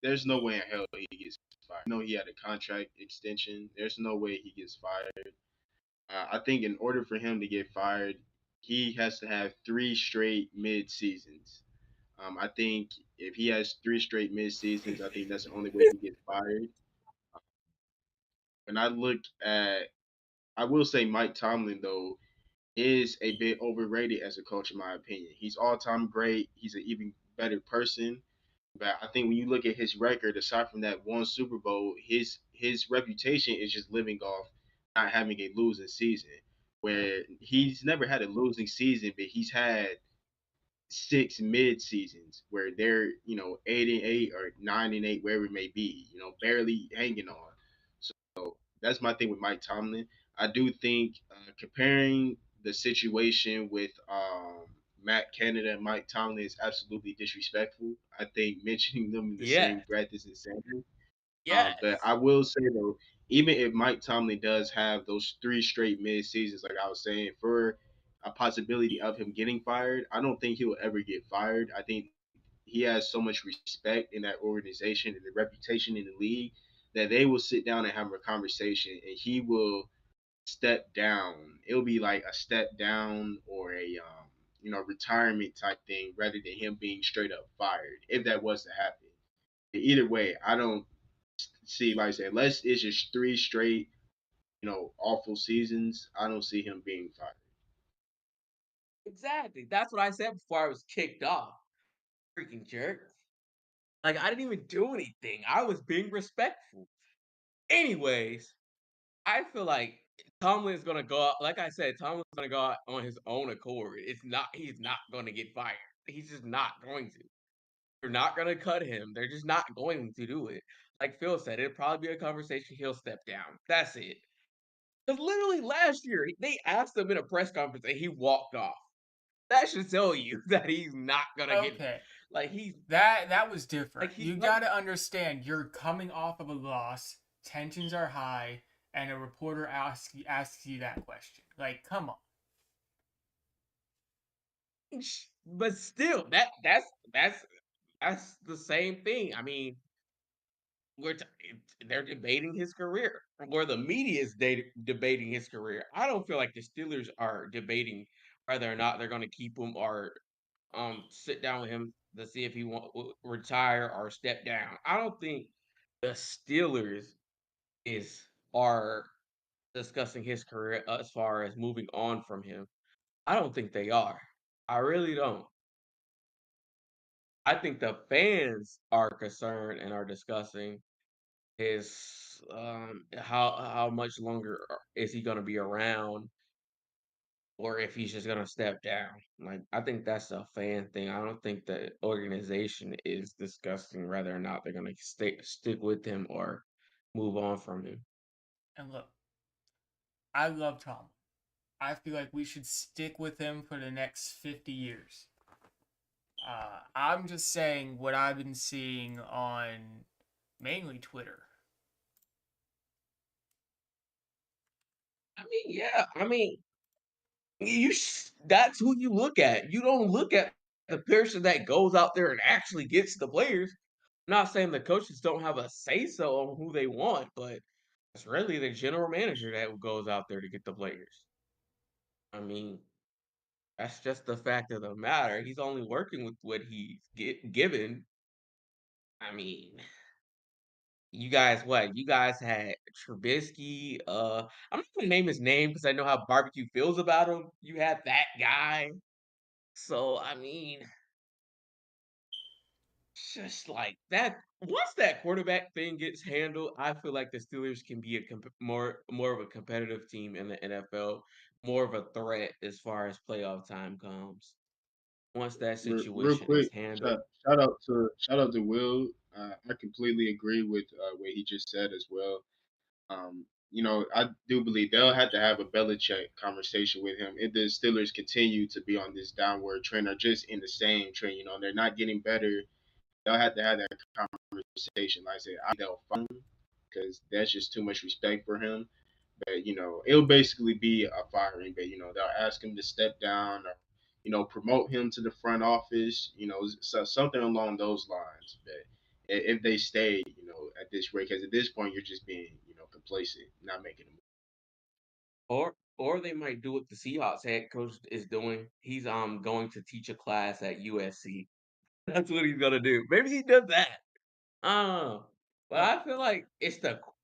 there's no way in hell he gets fired. I know he had a contract extension. There's no way he gets fired. I think in order for him to get fired, he has to have 3 straight mid seasons. I think if he has 3 straight mid seasons, I think that's the only way he gets fired. When I look at, I will say Mike Tomlin though is a bit overrated as a coach in my opinion. He's all time great. He's an even better person. But I think when you look at his record, aside from that one Super Bowl, his reputation is just living off not having a losing season. Where he's never had a losing season, but he's had 6 mid seasons where they're 8-8 or 9-8, wherever it may be, barely hanging on. So that's my thing with Mike Tomlin. I do think comparing the situation with Matt Canada and Mike Tomlin is absolutely disrespectful. I think mentioning them in the Yeah. same breath is insanity. But Yes. I will say though, even if Mike Tomlin does have those 3 straight mid seasons, like I was saying, for a possibility of him getting fired, I don't think he will ever get fired. I think he has so much respect in that organization and the reputation in the league that they will sit down and have a conversation, and he will step down. It'll be like a step down or a retirement type thing rather than him being straight up fired if that was to happen. Either way, I don't see, like I said, unless it's just 3 straight, awful seasons, I don't see him being fired. Exactly. That's what I said before I was kicked off. Freaking jerk. Like, I didn't even do anything. I was being respectful. Anyways, I feel like Tomlin's gonna go out. Like I said, Tomlin's gonna go out on his own accord. He's not gonna get fired. He's just not going to. They're not gonna cut him. They're just not going to do it. Like Phil said, it'll probably be a conversation. He'll step down. That's it. Because literally last year, they asked him in a press conference and he walked off. That should tell you that he's not gonna get Okay. like he's That was different. like he's You like got to understand, you're coming off of a loss. Tensions are high, and a reporter asks you that question. Like, come on. but still that's that's the same thing. I mean, they're debating his career, or the media is debating his career. I don't feel like the Steelers are debating whether or not they're going to keep him or sit down with him to see if he want retire or step down. I don't think the Steelers is are discussing his career as far as moving on from him. I don't think they are. I really don't. I think the fans are concerned and are discussing his how much longer is he going to be around, or if he's just going to step down. Like, I think that's a fan thing. I don't think the organization is discussing whether or not they're going to stick with him or move on from him. And look, I love Tom. I feel like we should stick with him for the next 50 years. I'm just saying what I've been seeing on mainly Twitter. I mean, yeah, I mean, that's who you look at. You don't look at the person that goes out there and actually gets the players. I'm not saying the coaches don't have a say so on who they want, but it's really the general manager that goes out there to get the players. I mean, that's just the fact of the matter. He's only working with what he's given. I mean, you guys, what? You guys had Trubisky. I'm not gonna name his name because I know how barbecue feels about him. You had that guy. So I mean, it's just like that. Once that quarterback thing gets handled, I feel like the Steelers can be a more of a competitive team in the NFL, more of a threat as far as playoff time comes. Once that Real situation is quick, handled. shout out to Will. I completely agree with what he just said as well. I do believe they'll have to have a Belichick conversation with him if the Steelers continue to be on this downward trend or just in the same trend. They're not getting better. They'll have to have that conversation. Like I said, they'll fire him because that's just too much respect for him. But it'll basically be a firing. But they'll ask him to step down or promote him to the front office. So something along those lines. But if they stay, at this rate, because at this point you're just being complacent, not making a move. Or they might do what the Seahawks head coach is doing. He's going to teach a class at USC. That's what he's gonna do. Maybe he does that. But Look, I feel like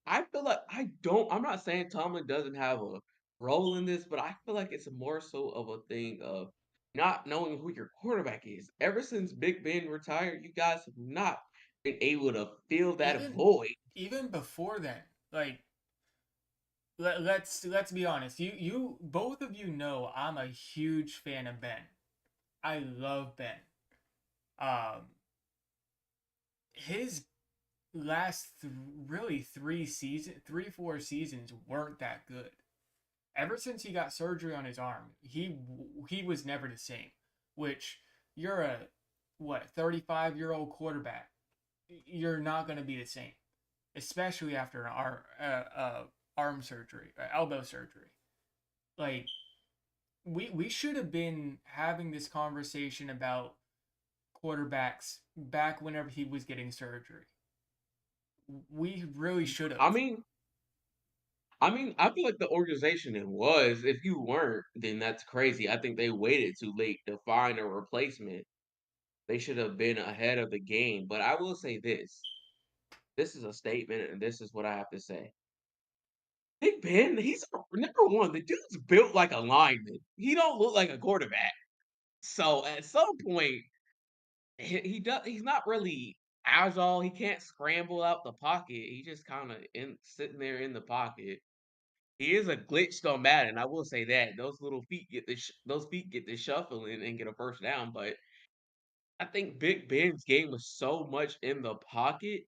I feel like I'm not saying Tomlin doesn't have a role in this, but I feel like it's more so of a thing of not knowing who your quarterback is. Ever since Big Ben retired, you guys have not been able to fill that even void. even before then, like let's be honest. You both of you know I'm a huge fan of Ben. I love Ben. Um, his last really 3 4 seasons weren't that good. Ever since he got surgery on his arm, he was never the same. Which you're a what 35-year-old quarterback, you're not going to be the same, especially after an arm surgery, elbow surgery. Like we should have been having this conversation about quarterbacks back whenever he was getting surgery. We really should I have. mean, I feel like the organization it was. If you weren't, then that's crazy. I think they waited too late to find a replacement. They should have been ahead of the game. But I will say this. This is a statement, and this is what I have to say. Big Ben, he's number one. The dude's built like a lineman. He don't look like a quarterback. So at some point, he does. He's not really agile. He can't scramble out the pocket. He just kind of in sitting there in the pocket. He is a glitched on Madden. I will say that those little feet get those feet get the shuffling and get a first down. But I think Big Ben's game was so much in the pocket,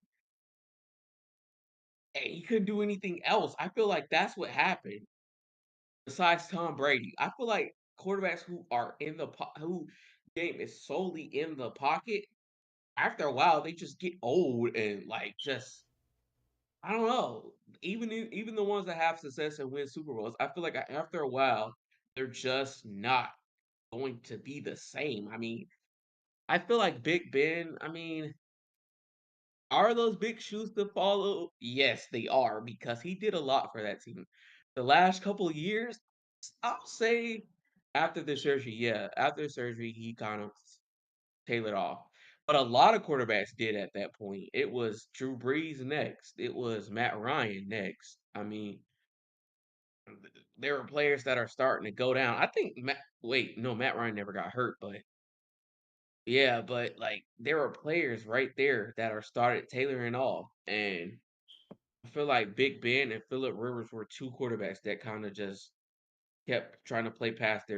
and he couldn't do anything else. I feel like that's what happened. Besides Tom Brady, I feel like quarterbacks who are in the who game is solely in the pocket. After a while, they just get old and like just I don't know. Even the ones that have success and win Super Bowls, I feel like after a while, they're just not going to be the same. I mean, I feel like Big Ben, I mean, are those big shoes to follow? Yes, they are because he did a lot for that team. The last couple of years, I'll say after the surgery, yeah, after the surgery, he kind of tailored off. But a lot of quarterbacks did at that point. It was Drew Brees next. It was Matt Ryan next. I mean, there were players that are starting to go down. I think Matt Ryan never got hurt, but yeah, but like there were players right there that are started tailoring off. And I feel like Big Ben and Philip Rivers were two quarterbacks that kind of just kept trying to play past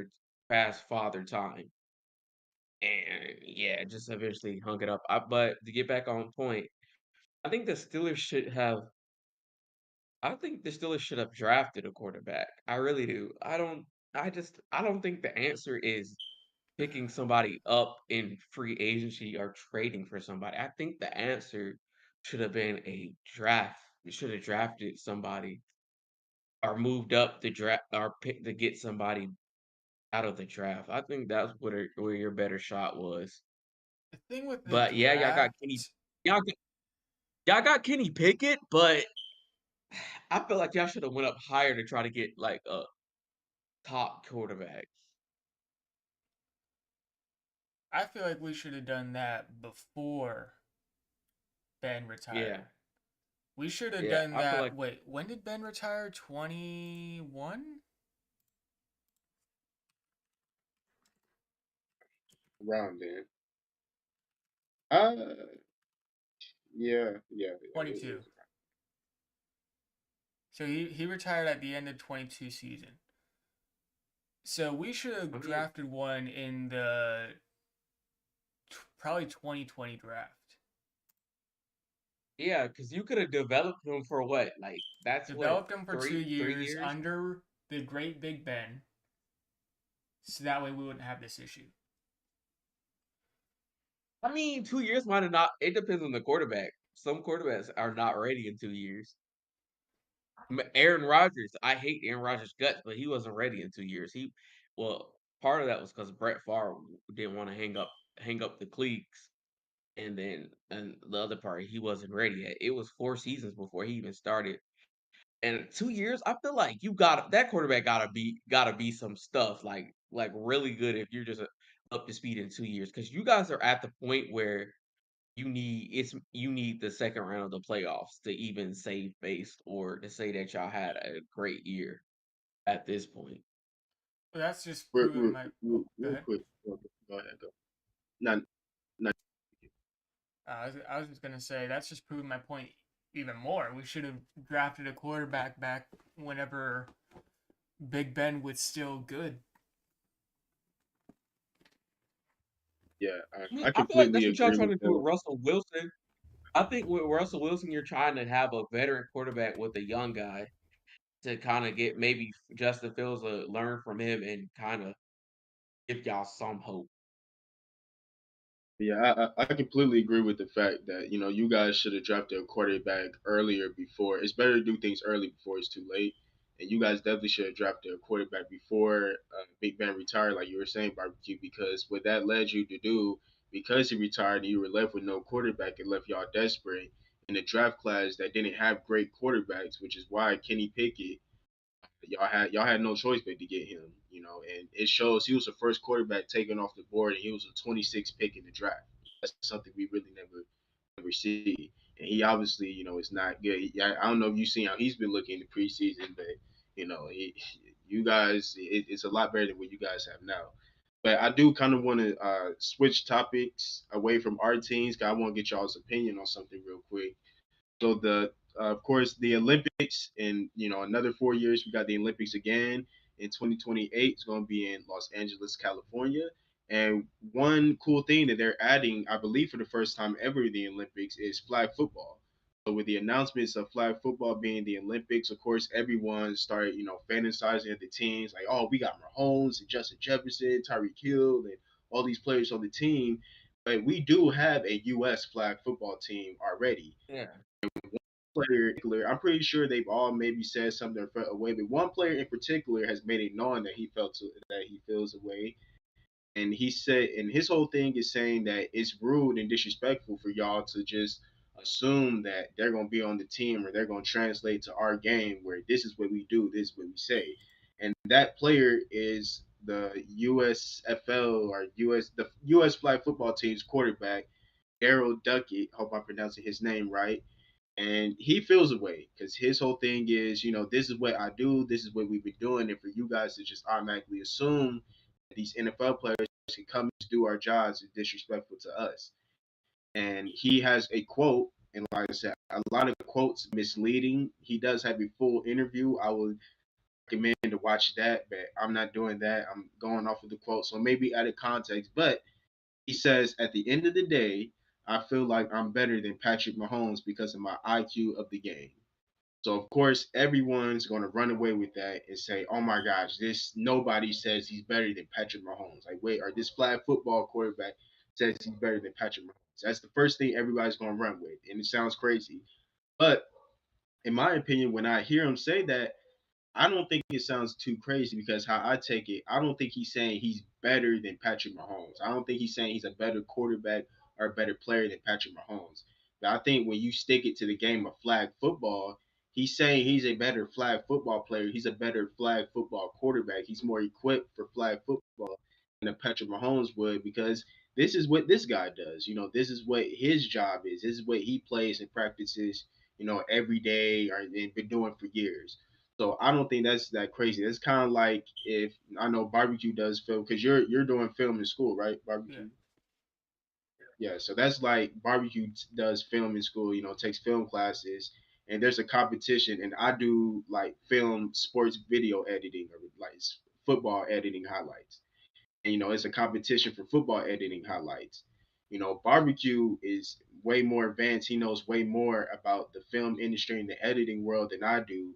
father time. And yeah, just eventually hung it up. But to get back on point, I think the Steelers should have. I think the Steelers should have drafted a quarterback. I really do. I don't. I don't think the answer is picking somebody up in free agency or trading for somebody. I think the answer should have been a draft. We should have drafted somebody or moved up the draft or pick to get somebody out of the draft. I think that's where your better shot was. The thing with the But yeah, draft, y'all got, y'all got Kenny Pickett, but I feel like y'all should have went up higher to try to get like a top quarterback. I feel like we should have done that before Ben Yeah, retired. We should have yeah. done I feel that. like Wait, when did Ben retire? 21? around then. Uh, yeah. It 22. was So he retired at the end of 22 season. So we should I have mean, drafted one in the probably 2020 draft. yeah, because you could have developed him for what? Like that's what Developed him for 2 three years years? under the great Big Ben. So that way we wouldn't have this issue. I mean, 2 years might have not. It depends on the quarterback. Some quarterbacks are not ready in 2 years. Aaron Rodgers, I hate Aaron Rodgers' guts, but he wasn't ready in 2 years. Well, part of that was because Brett Favre didn't want to hang up the cleats, and the other part he wasn't ready yet. It was 4 seasons before he even started. And 2 years, I feel like you got that quarterback gotta be some stuff like really good if you're just up to speed in 2 years because you guys are at the point where you need the second round of the playoffs to even save face or to say that y'all had a great year at this point. But that's just proving my. Oh, go real ahead. quick. Go ahead. Go. Not not. I was just gonna say that's just proving my point even more. We should have drafted a quarterback back whenever Big Ben was still good. Yeah, I mean, I I feel like that's completely what y'all agree trying with to do with Bill. Russell Wilson. I think with Russell Wilson, you're trying to have a veteran quarterback with a young guy to kind of get maybe Justin Fields to learn from him and kind of give y'all some hope. Yeah, I completely agree with the fact that you guys should have drafted a quarterback earlier before. It's better to do things early before it's too late. And you guys definitely should have drafted a quarterback before Big Ben retired, like you were saying, barbecue. Because what that led you to do, because he retired, and you were left with no quarterback, it left y'all desperate in a draft class that didn't have great quarterbacks, which is why Kenny Pickett y'all had no choice but to get him, and it shows he was the first quarterback taken off the board, and he was a 26 pick in the draft. That's something we really never see, and he obviously, is not good. I don't know if you've seen how he's been looking in the preseason, but you guys, it's a lot better than what you guys have now. But I do kind of want to switch topics away from our teams. 'Cause I want to get y'all's opinion on something real quick. So of course the Olympics in another 4 years we got the Olympics again in 2028. It's going to be in Los Angeles, California. And one cool thing that they're adding, I believe for the first time ever in the Olympics, is flag football. So with the announcements of flag football being the Olympics, of course everyone started fantasizing at the teams like, oh, we got Mahomes and Justin Jefferson, Tyreek Hill, and all these players on the team. But we do have a U.S. flag football team already Yeah. player in particular, I'm pretty sure they've all maybe said something or felt away, but one player in particular has made it known that he feels away. And he said, and his whole thing is saying that it's rude and disrespectful for y'all to just assume that they're going to be on the team or they're going to translate to our game where this is what we do, this is what we say. And that player is the USFL or the US flag football team's quarterback, Daryl Duckett. Hope I'm pronouncing his name right. And he feels a way because his whole thing is, this is what I do, this is what we've been doing, and for you guys to just automatically assume that these NFL players can come and do our jobs is disrespectful to us. And he has a quote, and like I said, a lot of quotes misleading. He does have a full interview. I would recommend to watch that, but I'm not doing that. I'm going off of the quote, so maybe out of context. But he says, at the end of the day, I feel like I'm better than Patrick Mahomes because of my IQ of the game. So of course everyone's going to run away with that and say, "Oh my gosh, this nobody says he's better than Patrick Mahomes." Like, wait, or this flag football quarterback says he's better than Patrick Mahomes. That's the first thing everybody's going to run with, and it sounds crazy. But in my opinion, when I hear him say that, I don't think it sounds too crazy because how I take it, I don't think he's saying he's better than Patrick Mahomes. I don't think he's saying he's a better quarterback or a better player than Patrick Mahomes. But I think when you stick it to the game of flag football, he's saying he's a better flag football player. He's a better flag football quarterback. He's more equipped for flag football than a Patrick Mahomes would because this is what this guy does. This is what his job is. This is what he plays and practices, every day or and been doing for years. So I don't think that's that crazy. It's kind of like if I know barbecue does film because you're doing film in school, right? Yeah. Barbecue. Yeah, so that's like barbecue does film in school. Takes film classes, and there's a competition, and I do like film sports video editing or like football editing highlights. And, it's a competition for football editing highlights. Barbecue is way more advanced. He knows way more about the film industry and the editing world than I do.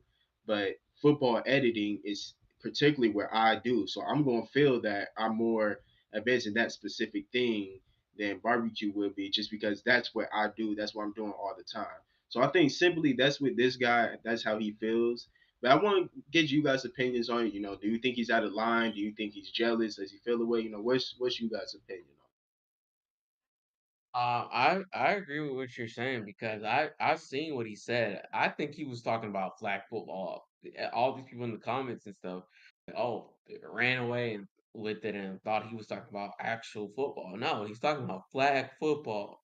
But football editing is particularly where I do. So I'm going to feel that I'm more advanced in that specific thing than barbecue will be just because that's what I do. That's what I'm doing all the time. So I think simply that's what this guy, that's how he feels. But I want to get you guys' opinions on it. Do you think he's out of line? Do you think he's jealous? Does he feel the way? What's you guys' opinion I agree with what you're saying because I've seen what he said. I think he was talking about flag football. All these people in the comments and stuff, oh, ran away and with it and thought he was talking about actual football. No, he's talking about flag football,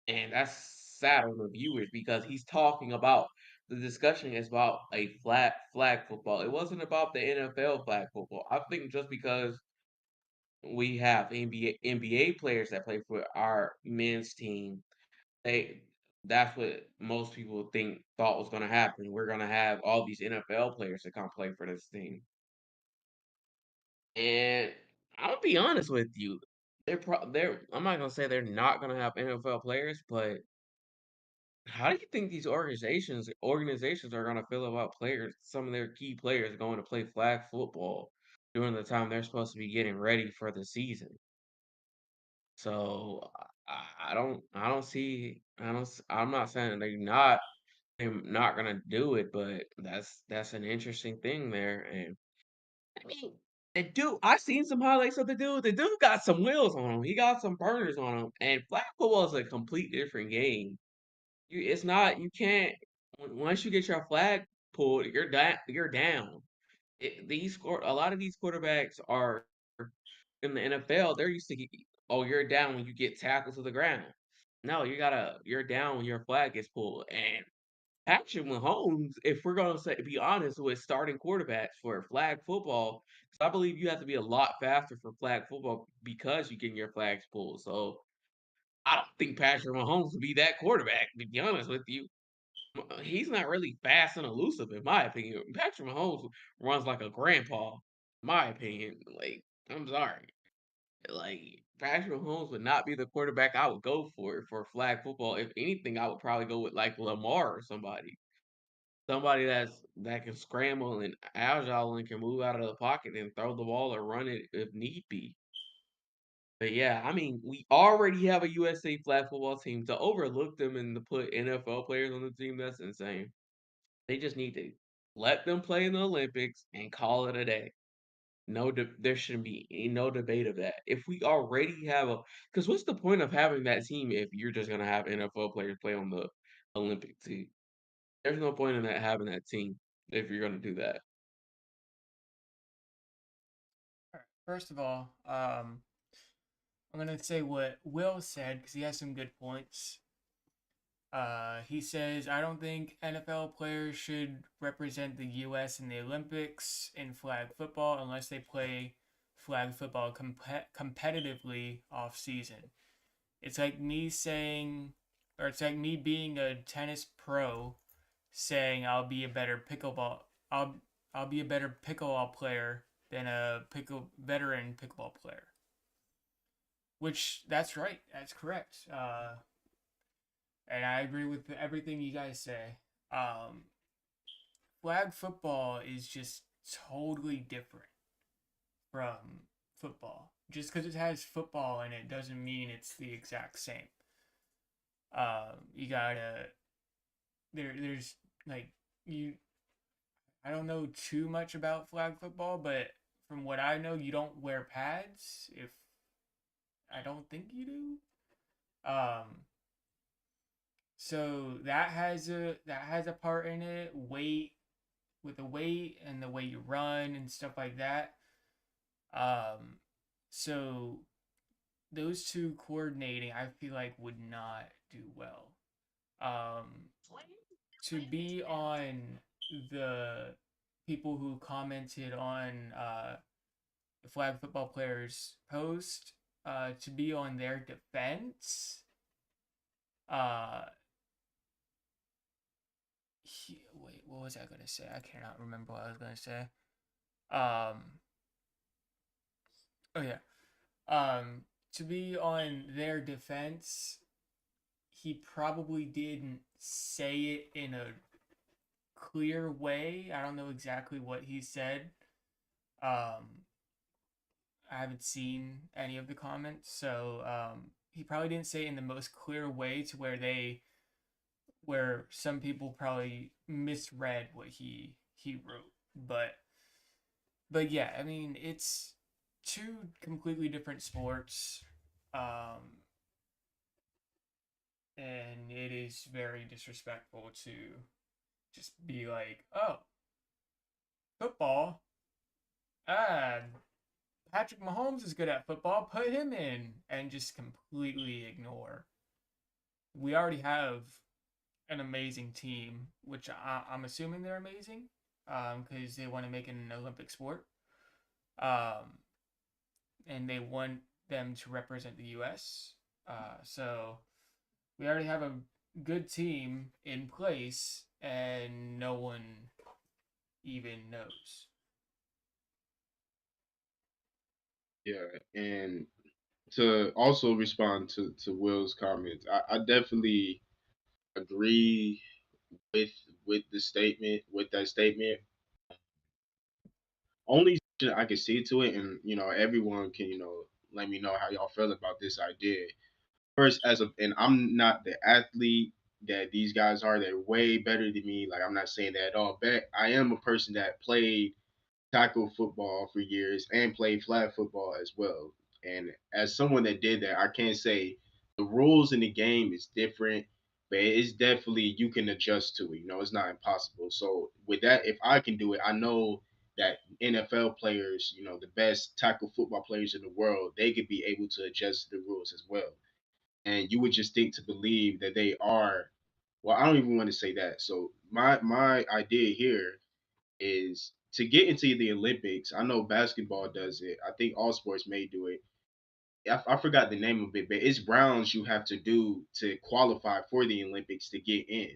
and that's sad on the viewers because he's talking about the discussion is about a flag football. It wasn't about the NFL flag football. I think just because we have NBA players that play for our men's team they that's what most people thought was gonna happen. We're gonna have all these NFL players that come play for this team. And I'll be honest with you, they're I'm not gonna say they're not gonna have NFL players, but how do you think these organizations are gonna feel about players, some of their key players going to play flag football during the time they're supposed to be getting ready for the season? So I'm not saying they're not gonna do it, but that's an interesting thing there. And I mean, the dude, I seen some highlights of the dude. The dude got some wheels on him. He got some burners on him. And flag football is a complete different game. It's not. You can't. Once you get your flag pulled, you're down. You're down. A lot of these quarterbacks are in the NFL. They're used to oh, you're down when you get tackled to the ground. No, you're down when your flag gets pulled. And Patrick Mahomes, if we're gonna be honest with starting quarterbacks for flag football, 'cause I believe you have to be a lot faster for flag football because you getting your flags pulled. So I don't think Patrick Mahomes would be that quarterback. To be honest with you, he's not really fast and elusive in my opinion. Patrick Mahomes runs like a grandpa, in my opinion. Like I'm sorry, like Patrick Mahomes would not be the quarterback I would go for flag football. If anything, I would probably go with like Lamar or somebody. Somebody that can scramble and agile and can move out of the pocket and throw the ball or run it if need be. But yeah, I mean, we already have a USA flag football team. To overlook them and to put NFL players on the team, that's insane. They just need to let them play in the Olympics and call it a day. There shouldn't be no debate of that. If we already have because what's the point of having that team if you're just gonna have NFL players play on the Olympic team? There's no point in that having that team if you're gonna do that. First of all, I'm gonna say what Will said because he has some good points. He says, I don't think NFL players should represent the U.S. in the Olympics in flag football unless they play flag football competitively off season. It's like me saying, or it's like me being a tennis pro saying I'll be a better pickleball, I'll, I'll be a better pickleball player than a veteran pickleball player. Which, that's right, that's correct. And I agree with everything you guys say. Um, Flag football is just totally different from football. Just because it has football in it doesn't mean it's the exact same. You gotta there's like you. I don't know too much about flag football, but from what I know, you don't wear pads. If I don't think you do. So that has a part in it. Weight with the weight and the way you run and stuff like that. Um, so those two coordinating, I feel like would not do well. Um, to be on the people who commented on the flag football players post, to be on their defense, uh, wait, what was I gonna say? I cannot remember what I was gonna say. Um, oh yeah. To be on their defense, he probably didn't say it in a clear way. I don't know exactly what he said. Um, I haven't seen any of the comments, so he probably didn't say it in the most clear way to where some people probably misread what he wrote. But yeah, I mean it's two completely different sports, um, and it is very disrespectful to just be like, oh, football. Ah, Patrick Mahomes is good at football. Put him in, and just completely ignore. We already have an amazing team, which I'm assuming they're amazing, because they want to make it an Olympic sport, um, and they want them to represent the U.S. So we already have a good team in place, and no one even knows. Yeah, and to also respond to Will's comments, I definitely agree with the statement with that statement. Only I can see to it, and everyone can let me know how y'all feel about this idea. First, and I'm not the athlete that these guys are. They're way better than me. Like I'm not saying that at all. But I am a person that played tackle football for years and played flag football as well. And as someone that did that, I can't say the rules in the game is different, but it's definitely you can adjust to it. It's not impossible. So with that, if I can do it, I know that NFL players, the best tackle football players in the world, they could be able to adjust the rules as well. And you would just think to believe that they are. Well, I don't even want to say that. So my idea here is to get into the Olympics. I know basketball does it. I think all sports may do it. I forgot the name of it, but it's rounds you have to do to qualify for the Olympics to get in.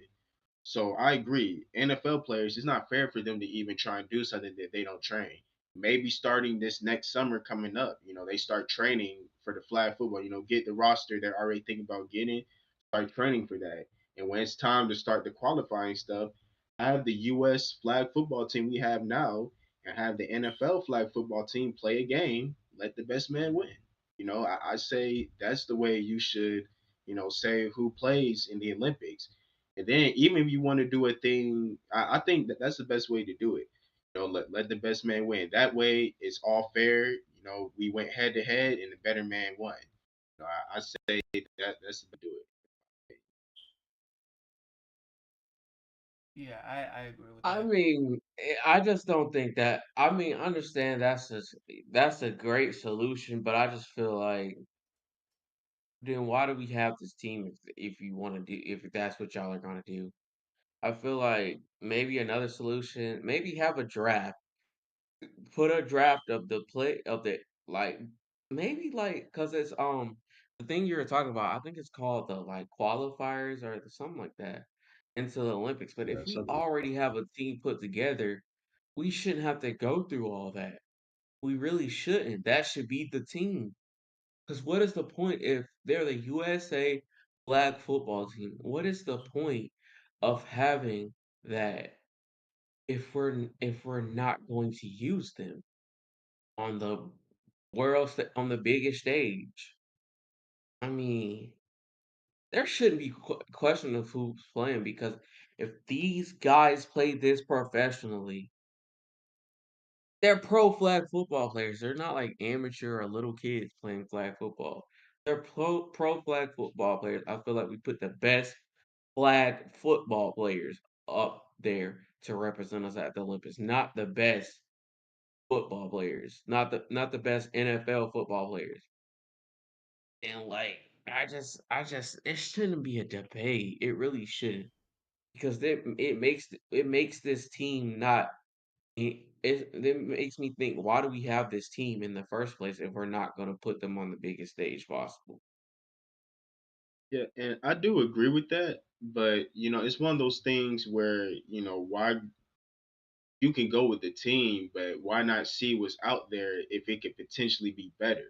So I agree. NFL players, it's not fair for them to even try and do something that they don't train. Maybe starting this next summer coming up, they start training for the flag football, get the roster they're already thinking about getting, start training for that. And when it's time to start the qualifying stuff, have the US flag football team we have now and have the NFL flag football team play a game, let the best man win. I say that's the way you should, say who plays in the Olympics. And then even if you want to do a thing, I think that that's the best way to do it. Let the best man win. That way, it's all fair. We went head to head, and the better man won. I say that's the do it. Yeah, I agree with I that. mean, I just don't think that. I mean, I understand that's a great solution, but I just feel like then why do we have this team if you want to do if that's what y'all are gonna do? I feel like maybe another solution, maybe have a draft. Put a draft of the play of the like maybe like because it's the thing you were talking about, I think it's called the like qualifiers or something like that into the Olympics. But Yeah, if we something. already have a team put together, we shouldn't have to go through all that. We really shouldn't. That should be the team. Because what is the point if they're the USA flag football team? What is the point of having that if we're not going to use them on the on the biggest stage? I mean, there shouldn't be question of who's playing because if these guys play this professionally, they're pro flag football players. They're not like amateur or little kids playing flag football. They're pro flag football players. I feel like we put the best flag football players up there to represent us at the Olympics, not the best football players, not the best NFL football players. And like it shouldn't be a debate. It really shouldn't because it makes this team not it makes me think, why do we have this team in the first place if we're not going to put them on the biggest stage possible? Yeah, and I do agree with that, but it's one of those things where why you can go with the team, but why not see what's out there if it could potentially be better?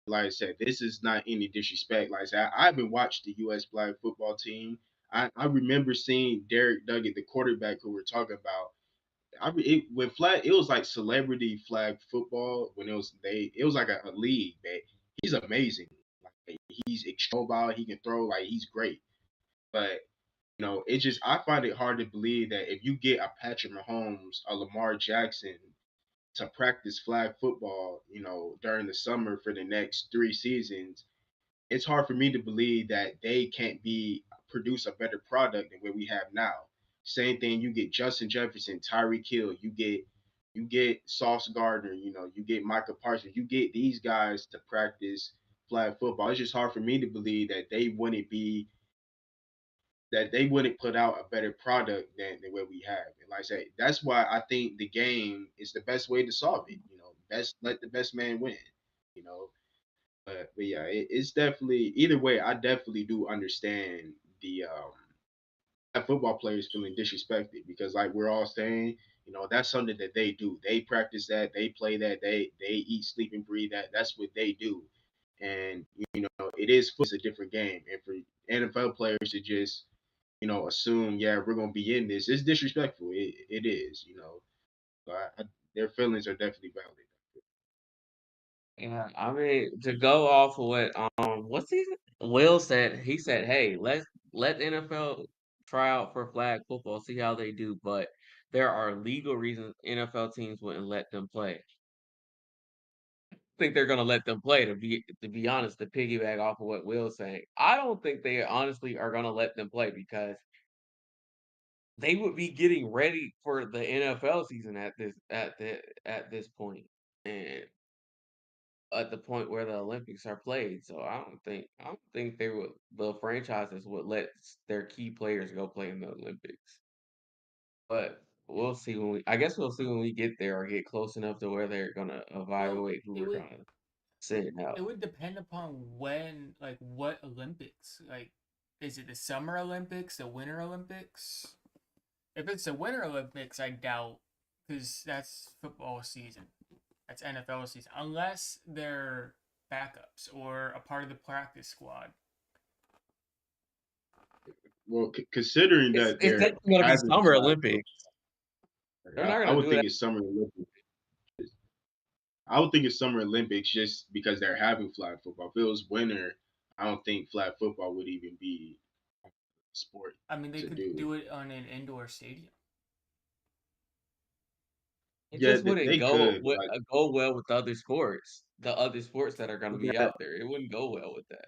Like I said, this is not any disrespect. Like I said, I haven't watched the U.S. flag football team. I remember seeing Derek Duggett, the quarterback who we're talking about. When flag, it was like celebrity flag football when it was like a league, man. He's amazing. Like he's extreme mobile. He can throw. Like he's great. But it just I find it hard to believe that if you get a Patrick Mahomes, a Lamar Jackson to practice flag football, during the summer for the next 3 seasons, it's hard for me to believe that they can't be produce a better product than what we have now. Same thing, you get Justin Jefferson, Tyreek Hill, you get Sauce Gardner, you get Michael Parsons, you get these guys to practice flag football. It's just hard for me to believe that they wouldn't put out a better product than what we have. And like I say, that's why I think the game is the best way to solve it. Best let the best man win. You know, but yeah, it's definitely either way. I definitely do understand the football players feeling disrespected because, like we're all saying, that's something that they do. They practice that, they play that, they eat, sleep, and breathe that. That's what they do, and it is it's a different game. And for NFL players to just assume, yeah, we're gonna be in this, it's disrespectful. It is, So their feelings are definitely valid. Yeah, I mean, to go off of what what's he Will said, he said, "Hey, let the NFL try out for flag football, see how they do." But there are legal reasons NFL teams wouldn't let them play. I think they're gonna let them play. To be honest, to piggyback off of what Will's saying, I don't think they honestly are gonna let them play because they would be getting ready for the NFL season at this point, and at the point where the Olympics are played. So I don't think the franchises would let their key players go play in the Olympics. But we'll see I guess we'll see when we get there or get close enough to where they're gonna Well, evaluate who it we're would gonna send it out. would depend upon when, like, what Olympics. Like, is it the Summer Olympics, the Winter Olympics? If it's the Winter Olympics, I doubt, because that's football season. That's NFL season, unless they're backups or a part of the practice squad. Well, considering that It's they're definitely gonna be having Summer flag football, Olympics. They're not I gonna would do think that. it's Summer Olympics. I would think it's Summer Olympics just because they're having flag football. If it was winter, I don't think flag football would even be a sport I mean, they to could do. do it on an indoor stadium. It Yeah, just wouldn't they go could, with but go well with the other sports that are gonna be that, out there. It wouldn't go well with that.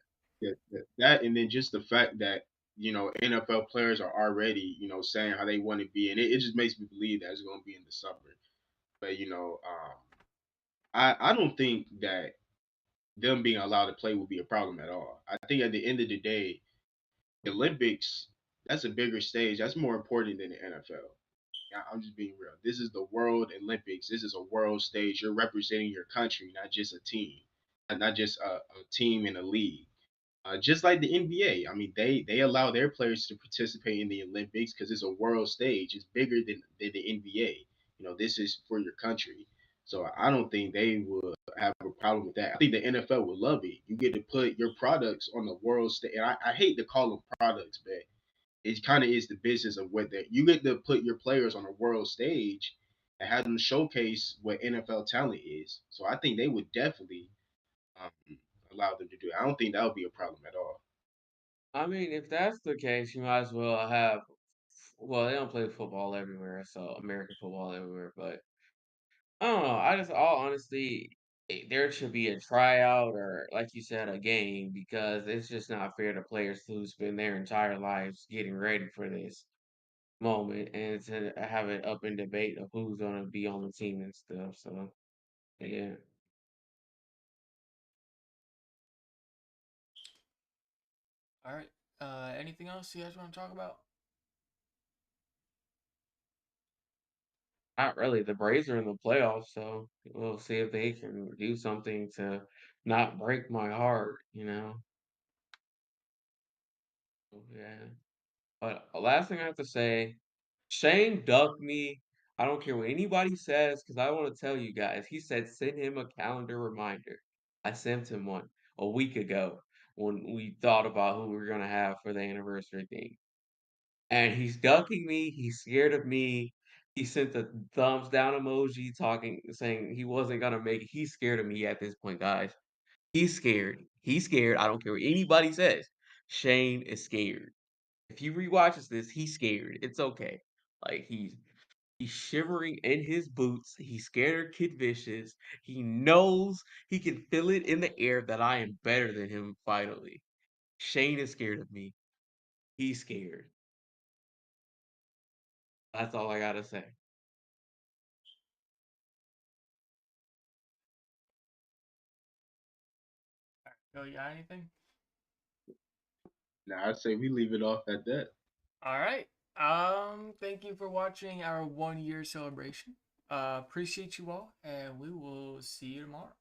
that, and then just the fact that NFL players are already saying how they want to be, and it just makes me believe that it's going to be in the summer. But I don't think that them being allowed to play would be a problem at all. I think at the end of the day, the Olympics, that's a bigger stage. That's more important than the NFL. I'm just being real. This is the World Olympics. This is a world stage. You're representing your country, not just a team, not just a team in a league. Just like the NBA, I mean, they allow their players to participate in the Olympics because it's a world stage. It's bigger than the NBA. This is for your country. So I don't think they would have a problem with that. I think the NFL would love it. You get to put your products on the world stage. And I hate to call them products, but it kind of is the business of what that you get to put your players on a world stage and have them showcase what NFL talent is. So I think they would definitely um, allow them to do it. I don't think that would be a problem at all. I mean, if that's the case, you might as well have. Well, they don't play football everywhere, so American football everywhere. But I don't know. I just, all honesty, there should be a tryout or, like you said, a game because it's just not fair to players who spend their entire lives getting ready for this moment and to have it up in debate of who's gonna be on the team and stuff. So yeah. All right. Anything else you guys want to talk about? Not really. The Braves are in the playoffs, so we'll see if they can do something to not break my heart, you know? Yeah. But last thing I have to say, Shane ducked me. I don't care what anybody says, because I want to tell you guys. He said send him a calendar reminder. I sent him one a week ago when we thought about who we were gonna have for the anniversary thing. And he's ducking me. He's scared of me. He sent the thumbs down emoji talking, saying he wasn't gonna make it. He's scared of me at this point, guys. He's scared. He's scared. I don't care what anybody says. Shane is scared. If he rewatches this, he's scared. It's okay. Like he's shivering in his boots. He's scared of Kid Vicious. He knows he can feel it in the air that I am better than him finally. Shane is scared of me. He's scared. That's all I gotta say. Yo, you got anything? Now I'd say we leave it off at that. All right. Thank you for watching our 1 year celebration. Appreciate you all, and we will see you tomorrow.